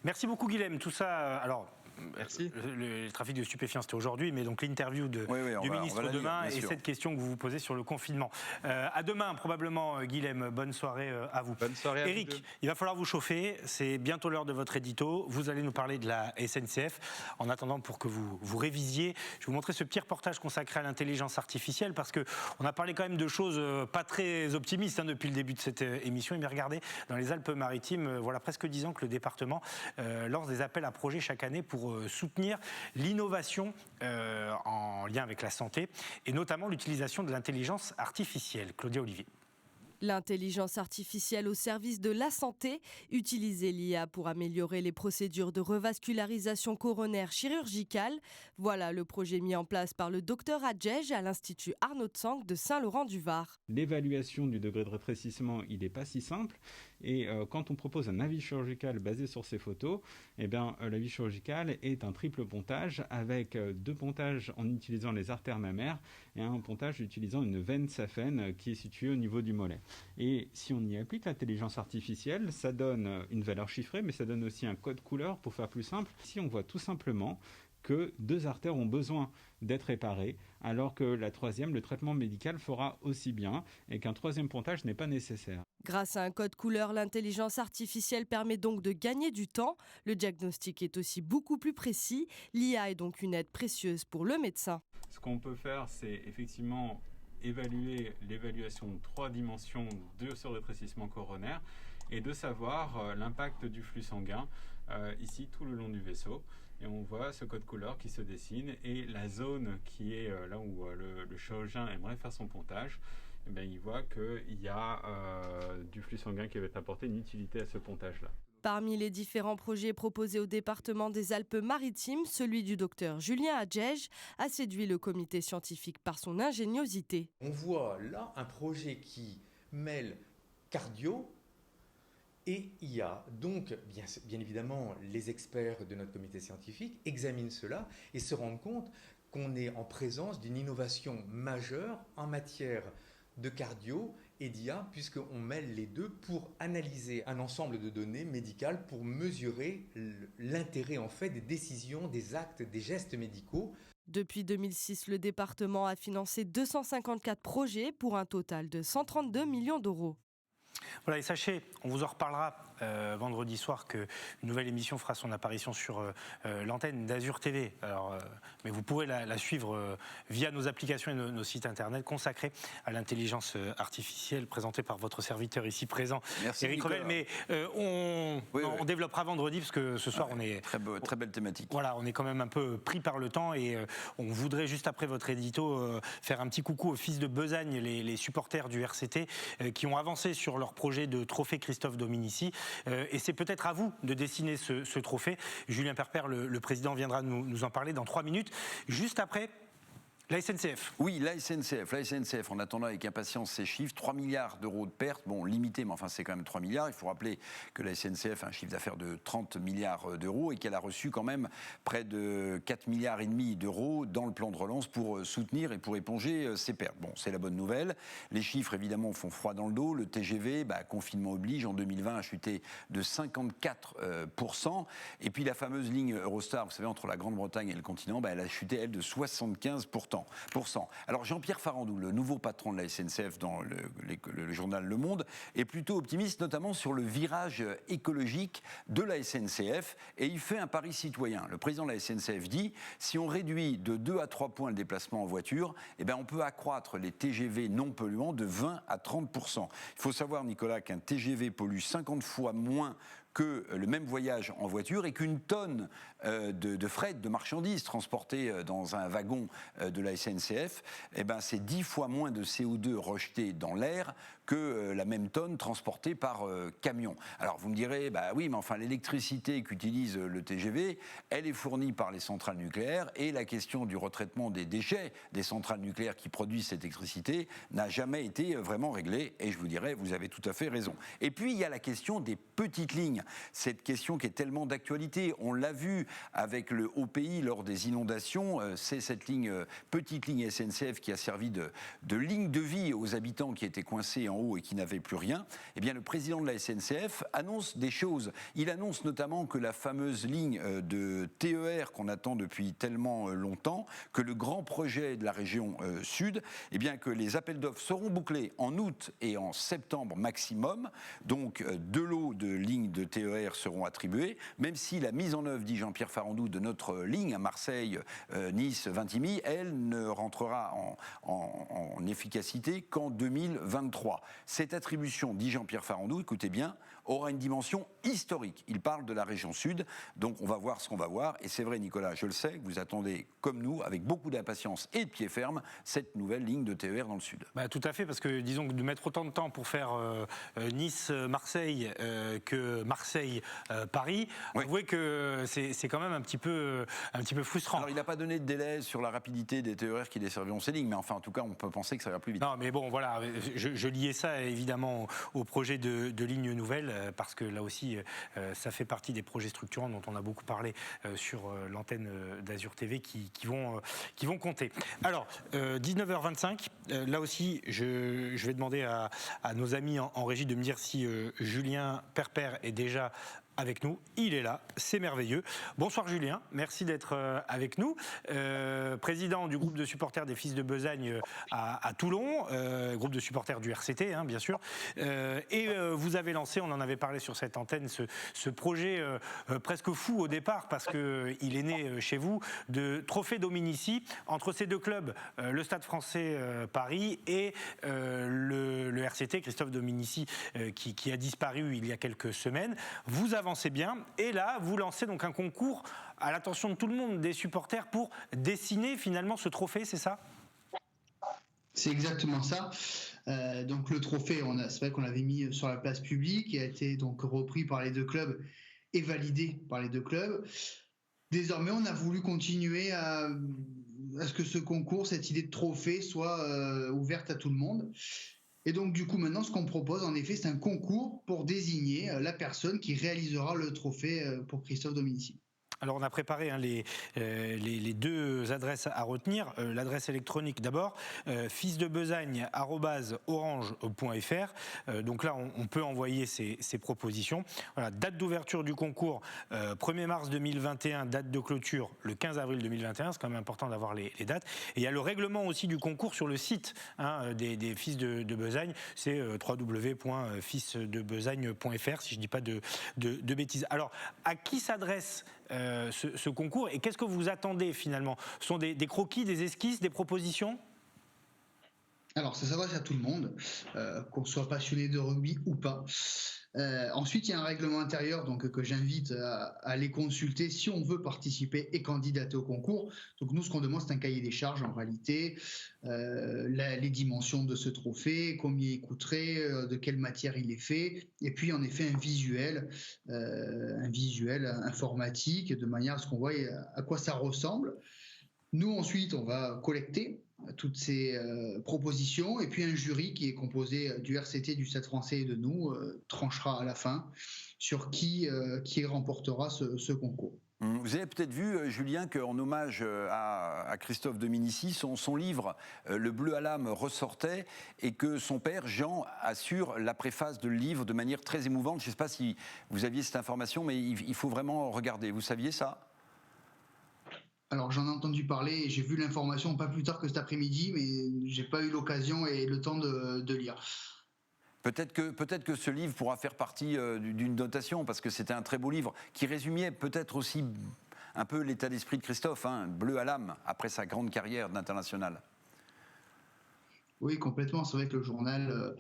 Merci beaucoup, Guilhem. Tout ça, alors, Merci. Le trafic de stupéfiants, c'était aujourd'hui, mais donc l'interview du ministre demain et cette question que vous vous posez sur le confinement. À demain, probablement, Guilhem. Bonne soirée à vous. Bonne soirée à vous. Éric, il va falloir vous chauffer. C'est bientôt l'heure de votre édito. Vous allez nous parler de la SNCF. En attendant, pour que vous révisiez, je vais vous montrer ce petit reportage consacré à l'intelligence artificielle, parce qu'on a parlé quand même de choses pas très optimistes depuis le début de cette émission. Mais regardez, dans les Alpes-Maritimes, voilà presque 10 ans que le département lance des appels à projets chaque année pour soutenir l'innovation en lien avec la santé et notamment l'utilisation de l'intelligence artificielle. Claudia Olivier. L'intelligence artificielle au service de la santé, utiliser l'IA pour améliorer les procédures de revascularisation coronaire chirurgicale. Voilà le projet mis en place par le docteur Adjej à l'Institut Arnaud Tsang de Saint-Laurent-du-Var. L'évaluation du degré de rétrécissement, il n'est pas si simple. Et quand on propose un avis chirurgical basé sur ces photos, l'avis chirurgical est un triple pontage avec 2 pontages en utilisant les artères mammaires et un pontage utilisant une veine saphène qui est située au niveau du mollet. Et si on y applique l'intelligence artificielle, ça donne une valeur chiffrée, mais ça donne aussi un code couleur pour faire plus simple. Ici, on voit tout simplement que 2 artères ont besoin d'être réparées, alors que la 3e, le traitement médical fera aussi bien et qu'un 3e pontage n'est pas nécessaire. Grâce à un code couleur, l'intelligence artificielle permet donc de gagner du temps. Le diagnostic est aussi beaucoup plus précis. L'IA est donc une aide précieuse pour le médecin. Ce qu'on peut faire, c'est effectivement évaluer l'évaluation 3 dimensions de ce rétrécissement coronaire et de savoir l'impact du flux sanguin ici tout le long du vaisseau. Et on voit ce code couleur qui se dessine et la zone qui est là où le chirurgien aimerait faire son pontage, il voit qu'il y a du flux sanguin qui va apporter une utilité à ce pontage-là. Parmi les différents projets proposés au département des Alpes-Maritimes, celui du docteur Julien Adjej a séduit le comité scientifique par son ingéniosité. On voit là un projet qui mêle cardio et IA. Donc, bien évidemment, les experts de notre comité scientifique examinent cela et se rendent compte qu'on est en présence d'une innovation majeure en matière de cardio et d'IA, puisqu'on mêle les deux pour analyser un ensemble de données médicales pour mesurer l'intérêt en fait des décisions, des actes, des gestes médicaux. Depuis 2006, le département a financé 254 projets pour un total de 132 millions d'euros. Voilà, et sachez, on vous en reparlera vendredi soir, qu'une nouvelle émission fera son apparition sur l'antenne d'Azur TV. Alors, mais vous pourrez la suivre via nos applications et nos sites internet consacrés à l'intelligence artificielle, présentée par votre serviteur ici présent, Éric Revel. Mais on développera vendredi, parce que ce soir, on est... Très belle thématique. Voilà, on est quand même un peu pris par le temps et on voudrait, juste après votre édito, faire un petit coucou aux fils de Besagne, les supporters du RCT, qui ont avancé sur leur projet de trophée Christophe Dominici. Et c'est peut-être à vous de dessiner ce trophée. Julien Perpère, le président, viendra nous en parler dans 3 minutes. Juste après... La SNCF. Oui, la SNCF, on attend avec impatience ces chiffres. 3 milliards d'euros de pertes, bon, limité, mais enfin c'est quand même 3 milliards. Il faut rappeler que la SNCF a un chiffre d'affaires de 30 milliards d'euros et qu'elle a reçu quand même près de 4 milliards et demi d'euros dans le plan de relance pour soutenir et pour éponger ces pertes. Bon, c'est la bonne nouvelle. Les chiffres, évidemment, font froid dans le dos. Le TGV, confinement oblige, en 2020 a chuté de 54%. Et puis la fameuse ligne Eurostar, vous savez, entre la Grande-Bretagne et le continent, elle a chuté, elle, de 75%. Alors Jean-Pierre Farandou, le nouveau patron de la SNCF dans le journal Le Monde, est plutôt optimiste, notamment sur le virage écologique de la SNCF, et il fait un pari citoyen. Le président de la SNCF dit, si on réduit de 2 à 3 points le déplacement en voiture, on peut accroître les TGV non polluants de 20 à 30%. Il faut savoir, Nicolas, qu'un TGV pollue 50 fois moins que le même voyage en voiture et qu'une tonne de fret, de marchandises transportées dans un wagon de la SNCF, c'est 10 fois moins de CO2 rejeté dans l'air que la même tonne transportée par camion. Alors vous me direz, oui, mais enfin l'électricité qu'utilise le TGV, elle est fournie par les centrales nucléaires et la question du retraitement des déchets des centrales nucléaires qui produisent cette électricité n'a jamais été vraiment réglée. Et je vous dirais, vous avez tout à fait raison. Et puis il y a la question des petites lignes. Cette question qui est tellement d'actualité, on l'a vu avec le Haut-Pays lors des inondations, c'est cette petite ligne SNCF qui a servi de ligne de vie aux habitants qui étaient coincés en haut et qui n'avaient plus rien, eh bien le président de la SNCF annonce des choses. Il annonce notamment que la fameuse ligne de TER qu'on attend depuis tellement longtemps, que le grand projet de la région sud, eh bien que les appels d'offres seront bouclés en août et en septembre maximum. Donc 2 lots de lignes de TER seront attribués, même si la mise en œuvre, dit Jean-Pierre Farandou, de notre ligne à Marseille, Nice, Vintimille, elle ne rentrera en efficacité qu'en 2023. Cette attribution, dit Jean-Pierre Farandou, écoutez bien, aura une dimension historique. Il parle de la région sud, donc on va voir ce qu'on va voir. Et c'est vrai, Nicolas, je le sais, que vous attendez, comme nous, avec beaucoup d'impatience et de pied ferme, cette nouvelle ligne de TER dans le sud. Tout à fait, parce que disons que de mettre autant de temps pour faire Nice-Marseille que Marseille-Paris, avouez que c'est quand même un petit peu frustrant. Alors il n'a pas donné de délai sur la rapidité des TER qui desserviront ces lignes, mais enfin en tout cas on peut penser que ça ira plus vite. Non mais bon voilà, je liais ça évidemment au projet de ligne nouvelle, parce que là aussi ça fait partie des projets structurants dont on a beaucoup parlé sur l'antenne d'Azur TV qui vont compter. Alors 19h25, là aussi je vais demander à nos amis en régie de me dire si Julien Perper est déjà avec nous. Il est là, c'est merveilleux. Bonsoir Julien, merci d'être avec nous. Président du groupe de supporters des Fils de Besagne à Toulon, groupe de supporters du RCT, bien sûr. Et vous avez lancé, on en avait parlé sur cette antenne, ce projet presque fou au départ, parce qu'il est né chez vous, de trophée Dominici entre ces deux clubs, le Stade français Paris et le RCT, Christophe Dominici, qui a disparu il y a quelques semaines. Vous avancez bien, et là, vous lancez donc un concours à l'attention de tout le monde, des supporters, pour dessiner finalement ce trophée, c'est ça ? C'est exactement ça. Donc le trophée, c'est vrai qu'on l'avait mis sur la place publique, et a été donc repris par les deux clubs et validé par les deux clubs. Désormais, on a voulu continuer à ce que ce concours, cette idée de trophée, soit ouverte à tout le monde. Et donc, du coup, maintenant, ce qu'on propose, en effet, c'est un concours pour désigner la personne qui réalisera le trophée pour Christophe Dominici. Alors, on a préparé les deux adresses à retenir. L'adresse électronique d'abord, fils-de-besagne@orange.fr. Donc là, on peut envoyer ses propositions. Voilà, date d'ouverture du concours, 1er mars 2021, date de clôture, le 15 avril 2021. C'est quand même important d'avoir les dates. Et il y a le règlement aussi du concours sur le site des Fils de Besagne. C'est www.fils-de-besagne.fr, si je ne dis pas de bêtises. Alors, à qui s'adresse ce concours, et qu'est-ce que vous attendez finalement ? Ce sont des croquis, des esquisses, des propositions ? Alors, ça s'adresse à tout le monde, qu'on soit passionné de rugby ou pas. Ensuite, il y a un règlement intérieur que j'invite à aller consulter si on veut participer et candidater au concours. Donc nous, ce qu'on demande, c'est un cahier des charges en réalité, les dimensions de ce trophée, combien il coûterait, de quelle matière il est fait, et puis en effet un visuel informatique, de manière à ce qu'on voit à quoi ça ressemble. Nous, ensuite, on va collecter toutes ces propositions, et puis un jury qui est composé du RCT, du Stade français et de nous tranchera à la fin sur qui remportera ce concours. Vous avez peut-être vu, Julien, qu'en hommage à Christophe Dominici, son livre Le bleu à l'âme ressortait, et que son père, Jean, assure la préface de le livre de manière très émouvante. Je ne sais pas si vous aviez cette information, mais il faut vraiment regarder. Vous saviez ça ? Alors j'en ai entendu parler et j'ai vu l'information pas plus tard que cet après-midi, mais j'ai pas eu l'occasion et le temps de lire. Peut-être que ce livre pourra faire partie d'une dotation, parce que c'était un très beau livre qui résumait peut-être aussi un peu l'état d'esprit de Christophe, bleu à l'âme, après sa grande carrière d'international. Oui, complètement. C'est vrai que le journal,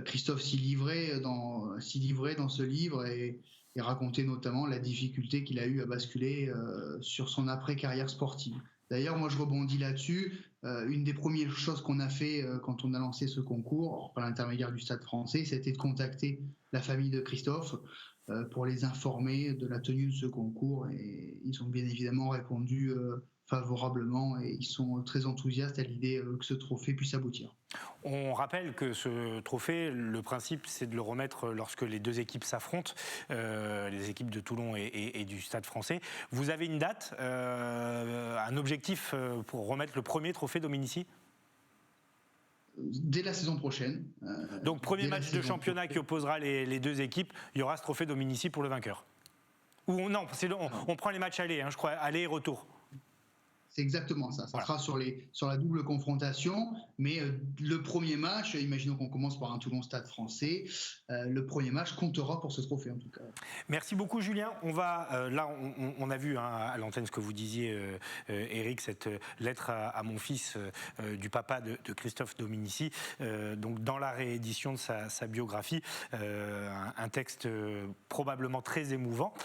Christophe s'y livrait dans ce livre et racontait notamment la difficulté qu'il a eu à basculer sur son après-carrière sportive. D'ailleurs, moi je rebondis là-dessus. Une des premières choses qu'on a fait quand on a lancé ce concours, par l'intermédiaire du Stade français, c'était de contacter la famille de Christophe pour les informer de la tenue de ce concours. Et ils ont bien évidemment répondu favorablement, et ils sont très enthousiastes à l'idée que ce trophée puisse aboutir. On rappelle que ce trophée, le principe, c'est de le remettre lorsque les deux équipes s'affrontent, les équipes de Toulon et du Stade français. Vous avez une date, un objectif pour remettre le premier trophée Dominici ? dès la saison prochaine. Donc premier match de championnat qui opposera les deux équipes, il y aura ce trophée Dominici pour le vainqueur. Ou non, on prend les matchs aller, je crois, aller et retour. C'est exactement ça. Ça sera sur la double confrontation. Mais le premier match, imaginons qu'on commence par un Toulon-Stade français, le premier match comptera pour ce trophée en tout cas. Merci beaucoup Julien. On va là, on a vu à l'antenne ce que vous disiez, Eric, cette lettre à mon fils du papa de Christophe Dominici. Donc dans la réédition de sa biographie, un texte probablement très émouvant.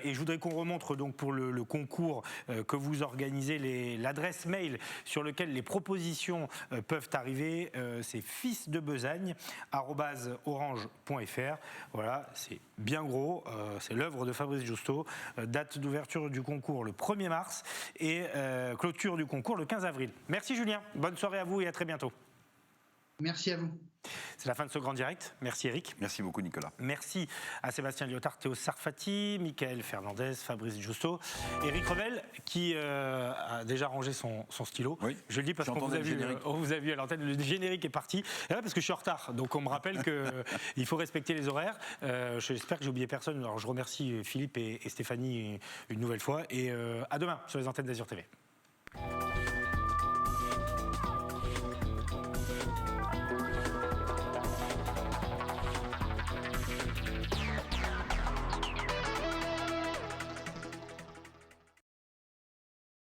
Et je voudrais qu'on remontre donc pour le concours que vous organisez. L'adresse mail sur laquelle les propositions peuvent arriver, c'est fils-de-besagne@orange.fr. Voilà, c'est bien gros, c'est l'œuvre de Fabrice Justo. Date d'ouverture du concours le 1er mars et clôture du concours le 15 avril. Merci Julien, bonne soirée à vous et à très bientôt. Merci à vous. C'est la fin de ce grand direct. Merci Eric. Merci beaucoup Nicolas. Merci à Sébastien Lyotard, Théo Sarfati, Michael Fernandez, Fabrice Justo, Eric Revel qui a déjà rangé son stylo. Oui. Je le dis parce qu'on vous a vu à l'antenne, le générique est parti. Et là, parce que je suis en retard, donc on me rappelle qu'il faut respecter les horaires. J'espère que j'ai oublié personne. Alors je remercie Philippe et Stéphanie une nouvelle fois et à demain sur les antennes d'Azur TV.